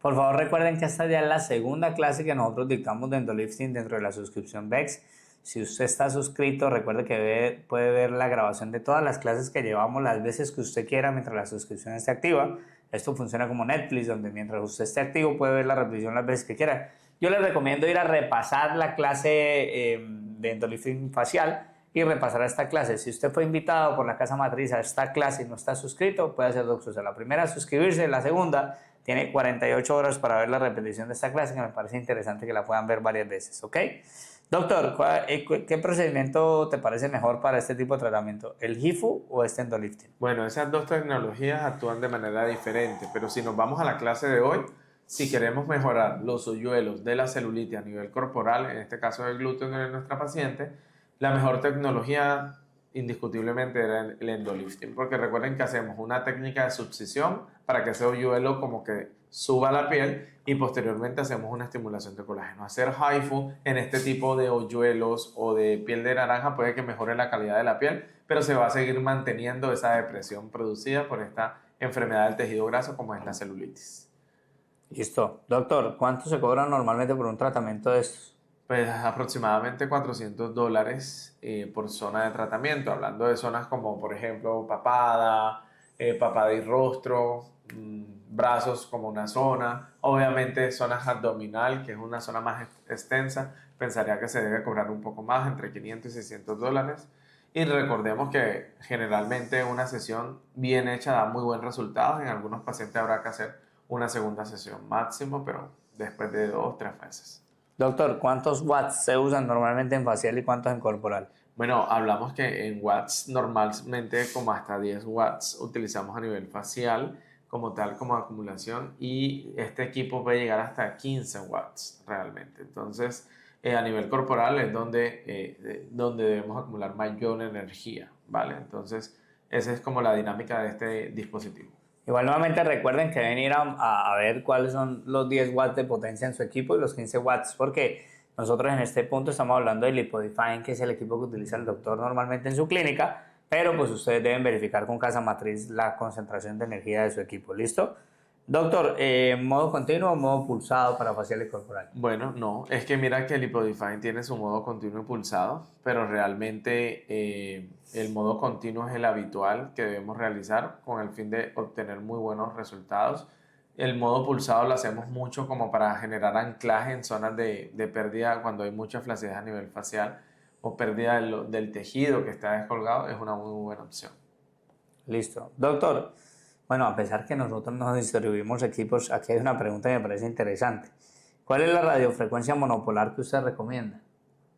Por favor, recuerden que esta ya es la segunda clase que nosotros dictamos de Endolifting dentro de la suscripción VEX. Si usted está suscrito, recuerde que puede ver la grabación de todas las clases que llevamos las veces que usted quiera mientras la suscripción esté activa. Esto funciona como Netflix, donde mientras usted esté activo puede ver la repetición las veces que quiera. Yo les recomiendo ir a repasar la clase de Endolifting facial y repasar esta clase. Si usted fue invitado por la casa matriz a esta clase y no está suscrito, puede hacer dos cosas. La primera es suscribirse, la segunda tiene 48 horas para ver la repetición de esta clase, que me parece interesante que la puedan ver varias veces, ¿ok? Doctor, ¿qué procedimiento te parece mejor para este tipo de tratamiento? ¿El HIFU o este Endolifting? Bueno, esas dos tecnologías actúan de manera diferente, pero si nos vamos a la clase de hoy, si queremos mejorar los hoyuelos de la celulitis a nivel corporal, en este caso del glúteo de nuestra paciente, la mejor tecnología indiscutiblemente era el endolifting, porque recuerden que hacemos una técnica de subcisión para que ese hoyuelo como que suba a la piel y posteriormente hacemos una estimulación de colágeno. Hacer HIFU en este tipo de hoyuelos o de piel de naranja puede que mejore la calidad de la piel, pero se va a seguir manteniendo esa depresión producida por esta enfermedad del tejido graso como es la celulitis. Listo. Doctor, ¿cuánto se cobra normalmente por un tratamiento de estos? Pues aproximadamente $400 por zona de tratamiento, hablando de zonas como por ejemplo papada, papada y rostro, brazos como una zona, obviamente zonas abdominal, que es una zona más extensa, pensaría que se debe cobrar un poco más, entre $500 y $600. Y recordemos que generalmente una sesión bien hecha da muy buen resultado, en algunos pacientes habrá que hacer una segunda sesión máximo, pero después de 2 o 3 veces. Doctor, ¿cuántos watts se usan normalmente en facial y cuántos en corporal? Bueno, hablamos que en watts normalmente como hasta 10 watts utilizamos a nivel facial como tal, como acumulación, y este equipo puede llegar hasta 15 watts realmente. Entonces, a nivel corporal es donde debemos acumular mayor energía, ¿vale? Entonces, esa es como la dinámica de este dispositivo. Igual nuevamente recuerden que deben ir a ver cuáles son los 10 watts de potencia en su equipo y los 15 watts, porque nosotros en este punto estamos hablando de Lipodify, que es el equipo que utiliza el doctor normalmente en su clínica, pero pues ustedes deben verificar con casa matriz la concentración de energía de su equipo. ¿Listo? Doctor, ¿modo continuo o modo pulsado para facial y corporal? Bueno, no, es que mira que el Lipodify tiene su modo continuo y pulsado, pero realmente el modo continuo es el habitual que debemos realizar con el fin de obtener muy buenos resultados. El modo pulsado lo hacemos mucho como para generar anclaje en zonas de pérdida cuando hay mucha flacidez a nivel facial o pérdida del tejido que está descolgado, es una muy buena opción. Listo. Doctor, bueno, a pesar que nosotros nos distribuimos equipos, aquí hay una pregunta que me parece interesante. ¿Cuál es la radiofrecuencia monopolar que usted recomienda?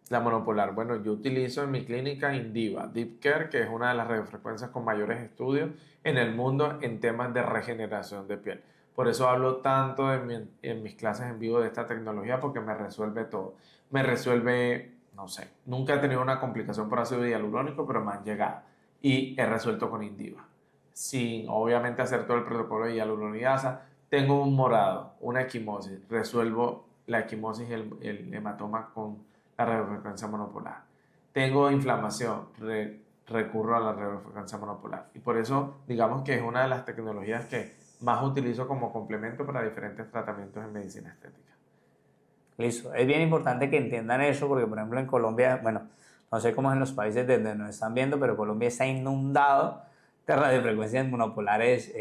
La monopolar, bueno, yo utilizo en mi clínica Indiva Deep Care, que es una de las radiofrecuencias con mayores estudios en el mundo en temas de regeneración de piel. Por eso hablo tanto en mis clases en vivo de esta tecnología, porque me resuelve todo. Me resuelve, no sé, nunca he tenido una complicación por ácido hialurónico, pero me han llegado y he resuelto con Indiva. Sin obviamente hacer todo el protocolo de hialuronidasa, tengo un morado, una equimosis, resuelvo la equimosis y el hematoma con la radiofrecuencia monopolar. Tengo inflamación, recurro a la radiofrecuencia monopolar. Y por eso digamos que es una de las tecnologías que más utilizo como complemento para diferentes tratamientos en medicina estética. Listo. Es bien importante que entiendan eso porque, por ejemplo, en Colombia, bueno, no sé cómo es en los países desde nos están viendo, pero Colombia está inundado de radiofrecuencias monopolares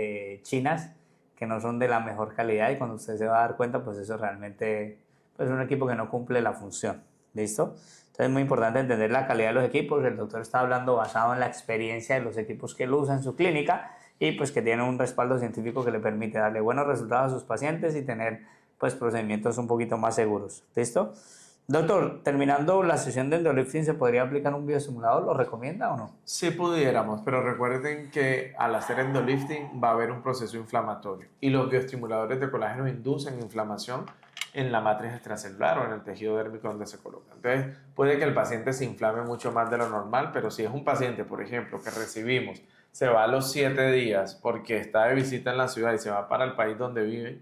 chinas que no son de la mejor calidad, y cuando usted se va a dar cuenta, pues eso realmente pues, es un equipo que no cumple la función. ¿Listo? Entonces es muy importante entender la calidad de los equipos. El doctor está hablando basado en la experiencia de los equipos que él usa en su clínica y pues que tiene un respaldo científico que le permite darle buenos resultados a sus pacientes y tener pues procedimientos un poquito más seguros. ¿Listo? Doctor, terminando la sesión de endolifting, ¿se podría aplicar un bioestimulador? ¿Lo recomienda o no? Si pudiéramos, pero recuerden que al hacer endolifting va a haber un proceso inflamatorio y los bioestimuladores de colágeno inducen inflamación en la matriz extracelular o en el tejido dérmico donde se coloca. Entonces, puede que el paciente se inflame mucho más de lo normal, pero si es un paciente, por ejemplo, que recibimos, se va a los 7 días porque está de visita en la ciudad y se va para el país donde vive,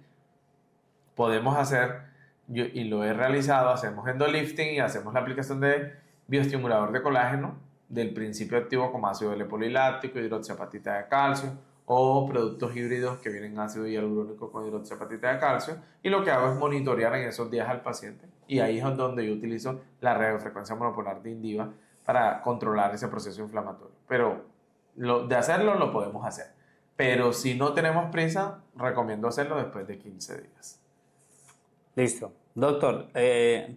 podemos hacer, y lo he realizado, hacemos endolifting y hacemos la aplicación de bioestimulador de colágeno del principio activo como ácido L-poliláctico, hidroxiapatita de calcio o productos híbridos que vienen ácido hialurónico con hidroxiapatita de calcio, y lo que hago es monitorear en esos días al paciente, y ahí es donde yo utilizo la radiofrecuencia monopolar de Indiva para controlar ese proceso inflamatorio. Pero de hacerlo lo podemos hacer, pero si no tenemos prisa, recomiendo hacerlo después de 15 días. Listo. Doctor,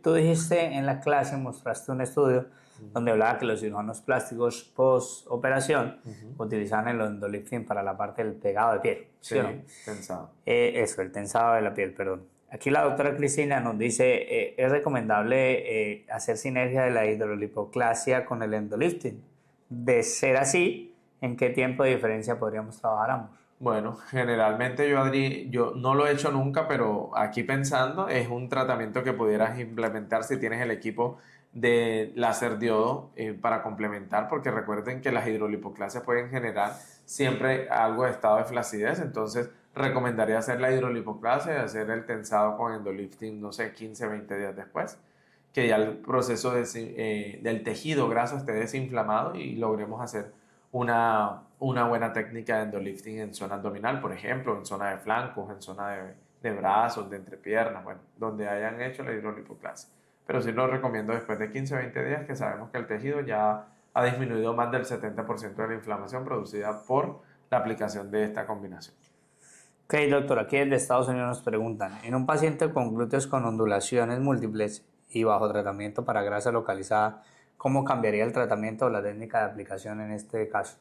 tú dijiste en la clase, mostraste un estudio donde hablaba que los cirujanos plásticos post-operación utilizaban el endolifting para la parte del pegado de piel. ¿Sí o no? Tensado. Eso, el tensado de la piel, perdón. Aquí la doctora Cristina nos dice, ¿es recomendable hacer sinergia de la hidrolipoclasia con el endolifting? De ser así, ¿en qué tiempo de diferencia podríamos trabajar ambos? Bueno, generalmente yo no lo he hecho nunca, pero aquí pensando es un tratamiento que pudieras implementar si tienes el equipo de láser diodo para complementar, porque recuerden que las hidrolipoclasias pueden generar siempre algo de estado de flacidez, entonces recomendaría hacer la hidrolipoclasia y hacer el tensado con endolifting, no sé, 15, 20 días después, que ya el proceso del tejido graso esté desinflamado y logremos hacer una buena técnica de endolifting en zona abdominal, por ejemplo, en zona de flancos, en zona de brazos, de entrepiernas, bueno, donde hayan hecho la hidrolipoclasia. Pero sí lo recomiendo después de 15 o 20 días, que sabemos que el tejido ya ha disminuido más del 70% de la inflamación producida por la aplicación de esta combinación. Ok, doctor, aquí desde Estados Unidos nos preguntan, en un paciente con glúteos con ondulaciones múltiples y bajo tratamiento para grasa localizada, ¿cómo cambiaría el tratamiento o la técnica de aplicación en este caso?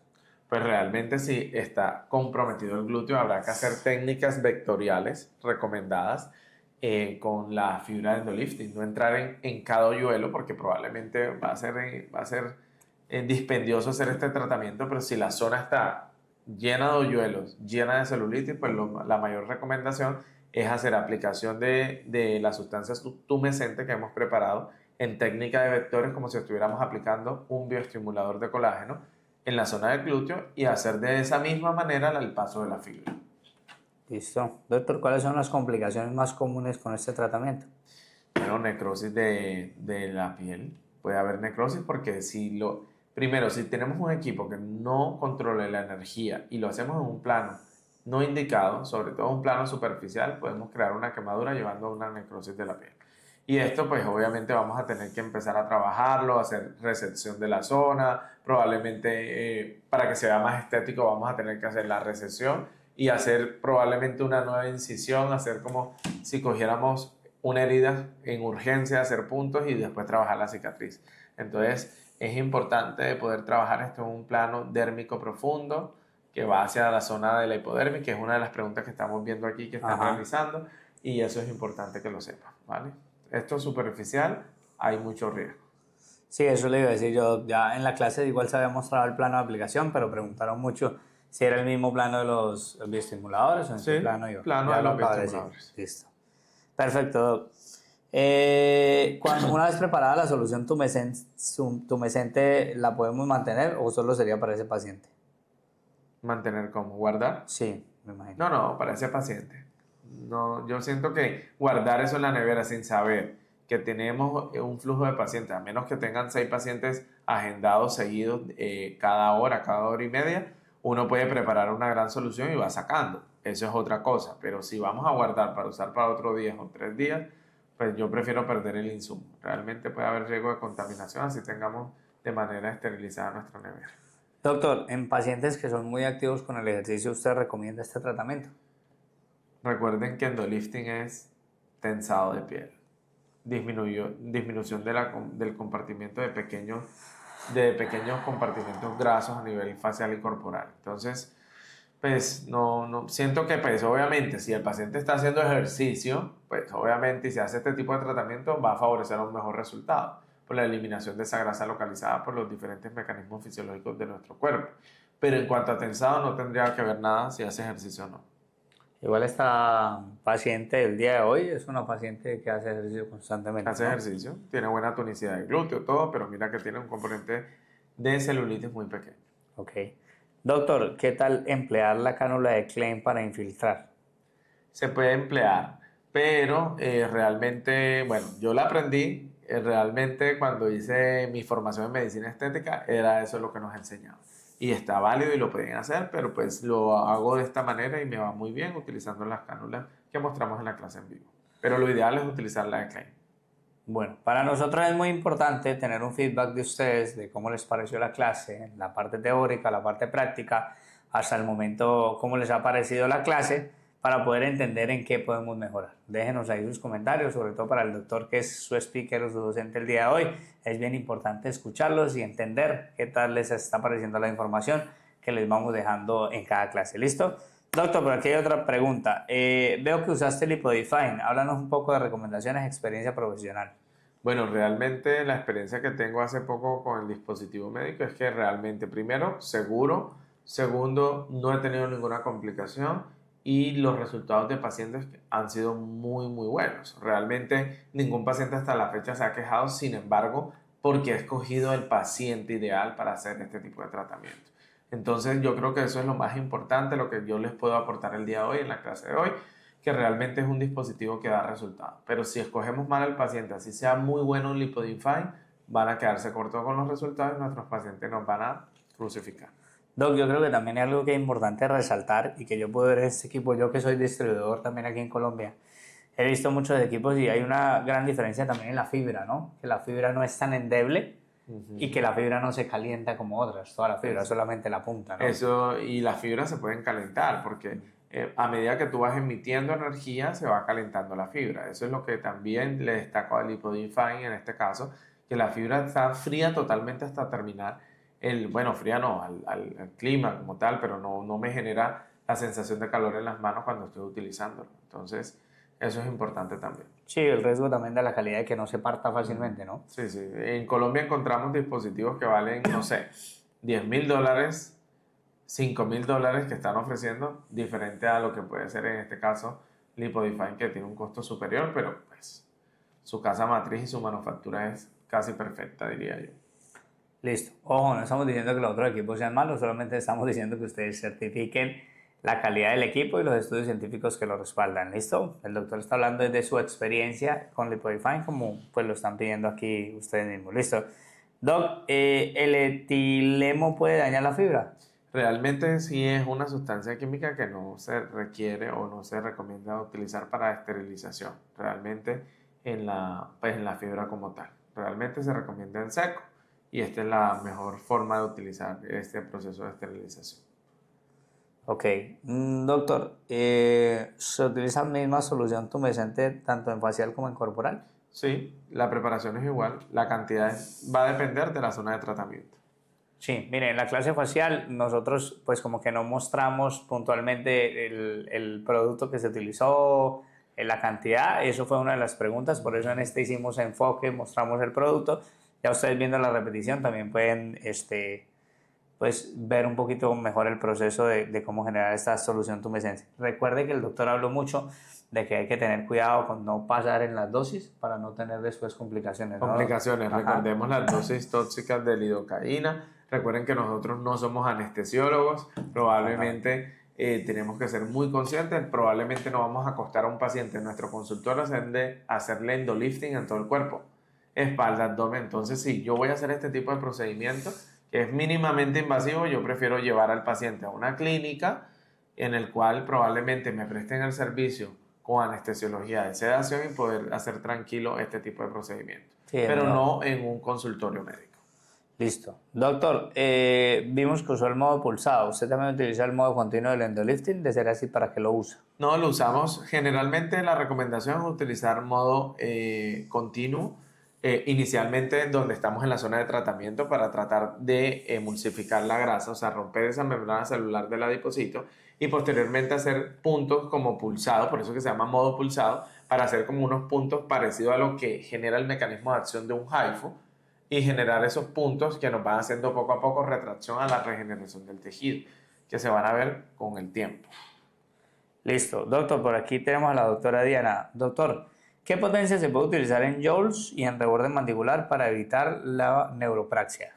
Pues realmente si está comprometido el glúteo, habrá que hacer técnicas vectoriales recomendadas con la fibra de endolifting. No entrar en cada hoyuelo porque probablemente va a ser dispendioso hacer este tratamiento, pero si la zona está llena de hoyuelos, llena de celulitis, pues la mayor recomendación es hacer aplicación de las sustancias tumescentes que hemos preparado en técnica de vectores, como si estuviéramos aplicando un bioestimulador de colágeno en la zona del glúteo, y hacer de esa misma manera el paso de la fibra. Listo. Doctor, ¿cuáles son las complicaciones más comunes con este tratamiento? Bueno, necrosis de la piel. Puede haber necrosis porque primero, si tenemos un equipo que no controle la energía y lo hacemos en un plano no indicado, sobre todo un plano superficial, podemos crear una quemadura llevando a una necrosis de la piel. Y esto pues obviamente vamos a tener que empezar a trabajarlo, hacer resección de la zona, probablemente para que se vea más estético vamos a tener que hacer la resección y hacer probablemente una nueva incisión, hacer como si cogiéramos una herida en urgencia, hacer puntos y después trabajar la cicatriz. Entonces es importante poder trabajar esto en un plano dérmico profundo que va hacia la zona de la hipodermis, que es una de las preguntas que estamos viendo aquí que están realizando, y eso es importante que lo sepan, ¿vale? Esto es superficial, hay mucho riesgo. Sí, eso le iba a decir yo. Ya en la clase igual se había mostrado el plano de aplicación, pero preguntaron mucho si era el mismo plano de los bioestimuladores o en qué plano iba. Plano ya de lo los acabo de bioestimuladores. decir. Listo. Perfecto, Doc. Una vez preparada la solución tumescente, ¿la podemos mantener o solo sería para ese paciente? ¿Mantener como? ¿Guardar? Sí, me imagino. No, para ese paciente. No, yo siento que guardar eso en la nevera sin saber que tenemos un flujo de pacientes, a menos que tengan 6 pacientes agendados seguidos cada hora y media, uno puede preparar una gran solución y va sacando. Eso es otra cosa. Pero si vamos a guardar para usar para otro día o 3 días, pues yo prefiero perder el insumo. Realmente puede haber riesgo de contaminación así tengamos de manera esterilizada nuestra nevera. Doctor, en pacientes que son muy activos con el ejercicio, ¿usted recomienda este tratamiento? Recuerden que endolifting es tensado de piel, disminución del compartimiento de pequeños compartimentos grasos a nivel facial y corporal. Entonces, Pues no, siento que pues obviamente si el paciente está haciendo ejercicio, pues obviamente y se hace este tipo de tratamiento va a favorecer un mejor resultado por la eliminación de esa grasa localizada por los diferentes mecanismos fisiológicos de nuestro cuerpo. Pero en cuanto a tensado no tendría que ver nada si hace ejercicio o no. Igual esta paciente del día de hoy es una paciente que hace ejercicio constantemente, Hace ¿no? ejercicio, tiene buena tonicidad de glúteo, todo, pero mira que tiene un componente de celulitis muy pequeño. Ok. Doctor, ¿qué tal emplear la cánula de Klein para infiltrar? Se puede emplear, pero realmente, bueno, yo la aprendí realmente cuando hice mi formación en medicina estética, era eso lo que nos enseñaba. Y está válido y lo pueden hacer, pero pues lo hago de esta manera y me va muy bien utilizando las cánulas que mostramos en la clase en vivo. Pero lo ideal es utilizar la de Klein. Bueno, para nosotros es muy importante tener un feedback de ustedes de cómo les pareció la clase, la parte teórica, la parte práctica, hasta el momento cómo les ha parecido la clase, para poder entender en qué podemos mejorar. Déjenos ahí sus comentarios, sobre todo para el doctor que es su speaker o su docente el día de hoy. Es bien importante escucharlos y entender qué tal les está pareciendo la información que les vamos dejando en cada clase. ¿Listo? Doctor, por aquí hay otra pregunta. Veo que usaste Lipodefine. Háblanos un poco de recomendaciones, experiencia profesional. Bueno, realmente la experiencia que tengo hace poco con el dispositivo médico es que realmente, primero, seguro, segundo, no he tenido ninguna complicación y los resultados de pacientes han sido muy buenos. Realmente ningún paciente hasta la fecha se ha quejado, sin embargo, porque he escogido el paciente ideal para hacer este tipo de tratamiento. Entonces yo creo que eso es lo más importante, lo que yo les puedo aportar el día de hoy en la clase de hoy, que realmente es un dispositivo que da resultados. Pero si escogemos mal al paciente, así sea muy bueno un Lipodefine, van a quedarse cortos con los resultados y nuestros pacientes nos van a crucificar. Doc, yo creo que también hay algo que es importante resaltar y que yo puedo ver en este equipo, yo que soy distribuidor también aquí en Colombia, he visto muchos equipos y hay una gran diferencia también en la fibra, ¿no? Que la fibra no es tan endeble y que la fibra no se calienta como otras, toda la fibra, solamente la punta, ¿no? Eso, y las fibras se pueden calentar porque a medida que tú vas emitiendo energía se va calentando la fibra. Eso es lo que también le destaco al Lipodefine en este caso, que la fibra está fría totalmente hasta terminar bueno, fría no, al clima como tal, pero no me genera la sensación de calor en las manos cuando estoy utilizándolo. Entonces, eso es importante también. Sí, el riesgo también de la calidad de que no se parta fácilmente, ¿no? Sí, sí. En Colombia encontramos dispositivos que valen, no sé, $10,000, $5,000 que están ofreciendo, diferente a lo que puede ser en este caso Lipodefine, que tiene un costo superior, pero pues su casa matriz y su manufactura es casi perfecta, diría yo. Listo. Ojo, no estamos diciendo que los otros equipos sean malos, solamente estamos diciendo que ustedes certifiquen la calidad del equipo y los estudios científicos que lo respaldan. ¿Listo? El doctor está hablando desde su experiencia con Lipodefine, como pues lo están pidiendo aquí ustedes mismos. ¿Listo? Doc, ¿el etileno puede dañar la fibra? Realmente sí es una sustancia química que no se requiere o no se recomienda utilizar para esterilización, realmente en la fibra como tal. Realmente se recomienda en seco y esta es la mejor forma de utilizar este proceso de esterilización. Ok. Doctor, ¿se utiliza la misma solución tumescente tanto en facial como en corporal? Sí, la preparación es igual, la cantidad va a depender de la zona de tratamiento. Sí, mire, en la clase facial nosotros pues como que no mostramos puntualmente el producto que se utilizó, la cantidad, eso fue una de las preguntas, por eso en este hicimos enfoque, mostramos el producto. Ya ustedes viendo la repetición también pueden pues, ver un poquito mejor el proceso de cómo generar esta solución tumescente. Recuerde que el doctor habló mucho de que hay que tener cuidado con no pasar en las dosis para no tener después complicaciones, ¿no? Complicaciones, Ajá. recordemos las dosis tóxicas de lidocaína. Recuerden que nosotros no somos anestesiólogos, probablemente tenemos que ser muy conscientes, probablemente no vamos a acostar a un paciente en nuestro consultorio hacerle endolifting en todo el cuerpo, espalda, abdomen. Entonces, si yo voy a hacer este tipo de procedimiento que es mínimamente invasivo, yo prefiero llevar al paciente a una clínica en el cual probablemente me presten el servicio con anestesiología de sedación y poder hacer tranquilo este tipo de procedimiento, Sí, pero no. no en un consultorio médico. Listo. Doctor, vimos que usó el modo pulsado. ¿Usted también utiliza el modo continuo del endolifting? De ser así, ¿para qué lo usa? No lo usamos. Generalmente la recomendación es utilizar modo continuo, inicialmente donde estamos en la zona de tratamiento para tratar de emulsificar la grasa, o sea, romper esa membrana celular del adipocito y posteriormente hacer puntos como pulsado, por eso que se llama modo pulsado, para hacer como unos puntos parecidos a lo que genera el mecanismo de acción de un HIFU y generar esos puntos que nos van haciendo poco a poco retracción a la regeneración del tejido, que se van a ver con el tiempo. Listo. Doctor, por aquí tenemos a la doctora Diana. Doctor, ¿qué potencia se puede utilizar en joules y en reborde mandibular para evitar la neuropraxia?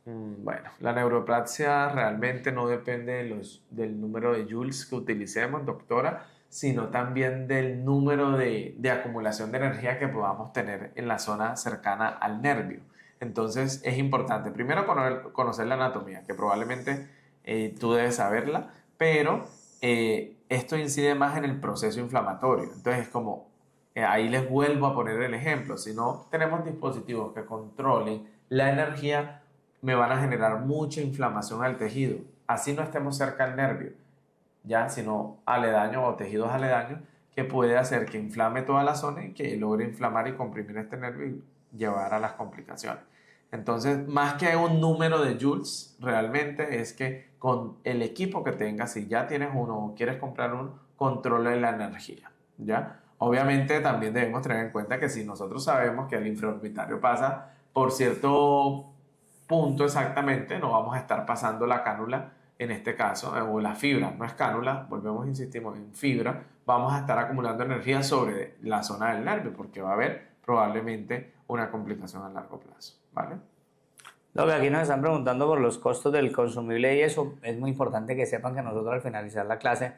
Bueno, la neuroplasia realmente no depende del número de joules que utilicemos, doctora, sino también del número de acumulación de energía que podamos tener en la zona cercana al nervio. Entonces es importante primero conocer la anatomía, que probablemente tú debes saberla, pero esto incide más en el proceso inflamatorio. Entonces es como, ahí les vuelvo a poner el ejemplo, si no tenemos dispositivos que controlen la energía, me van a generar mucha inflamación al tejido, así no estemos cerca del nervio, ya, sino aledaños o tejidos aledaños, que puede hacer que inflame toda la zona y que logre inflamar y comprimir este nervio y llevar a las complicaciones. Entonces, más que un número de joules, realmente es que con el equipo que tengas, si ya tienes uno o quieres comprar uno, controle la energía, ¿ya? Obviamente también debemos tener en cuenta que si nosotros sabemos que el infraorbitario pasa por cierto punto exactamente, no vamos a estar pasando la cánula en este caso, o la fibra, no es cánula, volvemos, insistimos en fibra, vamos a estar acumulando energía sobre la zona del nervio porque va a haber probablemente una complicación a largo plazo, ¿vale? Lo que aquí nos están preguntando por los costos del consumible y eso es muy importante que sepan que nosotros al finalizar la clase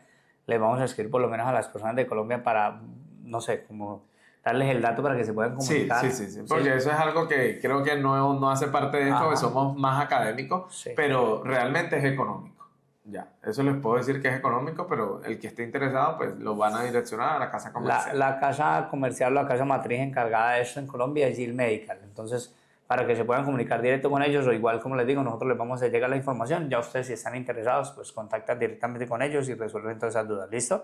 les vamos a escribir por lo menos a las personas de Colombia para, no sé, como darles el dato para que se puedan comunicar. Sí, porque eso es algo que creo que no hace parte de esto, que somos más académicos, pero realmente es económico. Ya, eso les puedo decir que es económico, pero el que esté interesado, pues lo van a direccionar a la casa comercial. La casa comercial, la casa matriz encargada de esto en Colombia es Jill Medical. Entonces, para que se puedan comunicar directo con ellos, o igual como les digo, nosotros les vamos a llegar la información. Ya ustedes, si están interesados, pues contactan directamente con ellos y resuelven todas esas dudas. ¿Listo?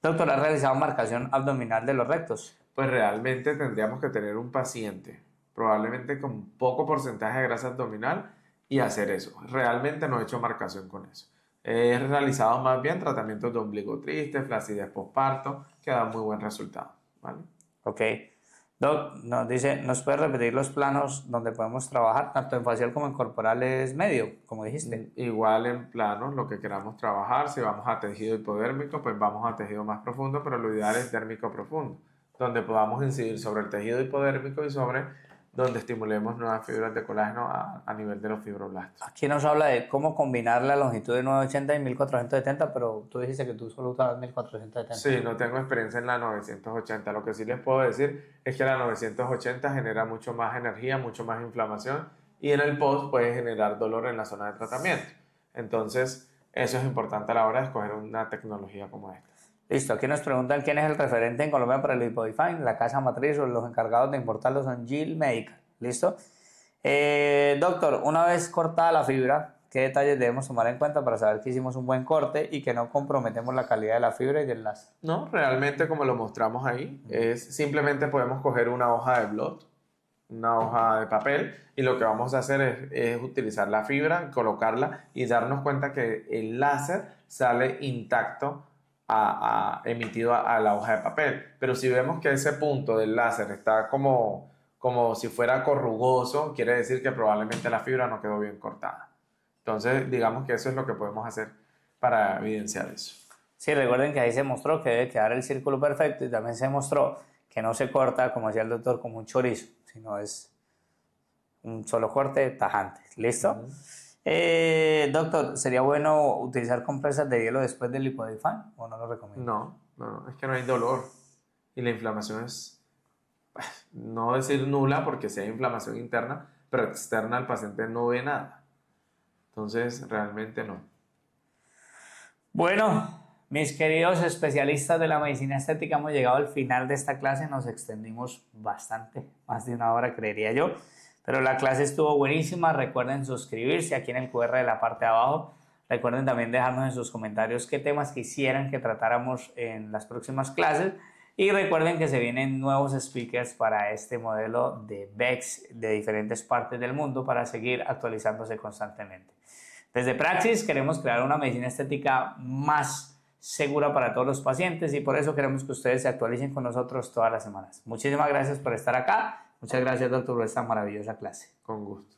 Doctor, ¿ha realizado marcación abdominal de los rectos? Pues realmente tendríamos que tener un paciente, probablemente con poco porcentaje de grasa abdominal, y hacer eso. Realmente no he hecho marcación con eso. He realizado más bien tratamientos de ombligo triste, flacidez postparto, que dan muy buen resultado, ¿vale? Ok. Doc, nos dice, ¿nos puede repetir los planos donde podemos trabajar, tanto en facial como en corporales medio, como dijiste? Igual en planos, lo que queramos trabajar, si vamos a tejido hipodérmico, pues vamos a tejido más profundo, pero lo ideal es dérmico profundo, donde podamos incidir sobre el tejido hipodérmico y sobre donde estimulemos nuevas fibras de colágeno a nivel de los fibroblastos. Aquí nos habla de cómo combinar la longitud de 980 y 1470, pero tú dijiste que tú solo usabas 1470. Sí, no tengo experiencia en la 980. Lo que sí les puedo decir es que la 980 genera mucho más energía, mucho más inflamación y en el post puede generar dolor en la zona de tratamiento. Entonces, eso es importante a la hora de escoger una tecnología como esta. Listo, aquí nos preguntan quién es el referente en Colombia para el Lipodefine, la casa matriz o los encargados de importarlo son Jill Medical. ¿Listo? Doctor, una vez cortada la fibra, ¿qué detalles debemos tomar en cuenta para saber que hicimos un buen corte y que no comprometemos la calidad de la fibra y del láser? No, realmente como lo mostramos ahí, es simplemente podemos coger una hoja de blot, una hoja de papel, y lo que vamos a hacer es utilizar la fibra, colocarla y darnos cuenta que el láser sale intacto emitido a la hoja de papel. Pero si vemos que ese punto del láser está como si fuera corrugoso, quiere decir que probablemente la fibra no quedó bien cortada. Entonces, digamos que eso es lo que podemos hacer para evidenciar eso. Sí, recuerden que ahí se mostró que debe quedar el círculo perfecto y también se mostró que no se corta, como decía el doctor, como un chorizo, sino es un solo corte tajante. ¿Listo? Doctor, ¿sería bueno utilizar compresas de hielo después del Lipodefine o no lo recomiendo? No, es que no hay dolor y la inflamación es, no decir nula porque si hay inflamación interna, pero externa el paciente no ve nada. Entonces, realmente no. Bueno, mis queridos especialistas de la medicina estética, hemos llegado al final de esta clase, nos extendimos bastante, más de una hora creería yo. Pero la clase estuvo buenísima. Recuerden suscribirse aquí en el QR de la parte de abajo. Recuerden también dejarnos en sus comentarios qué temas quisieran que tratáramos en las próximas clases. Y recuerden que se vienen nuevos speakers para este modelo de VEX de diferentes partes del mundo para seguir actualizándose constantemente. Desde Praxis queremos crear una medicina estética más segura para todos los pacientes y por eso queremos que ustedes se actualicen con nosotros todas las semanas. Muchísimas gracias por estar acá. Muchas gracias, doctor, por esta maravillosa clase. Con gusto.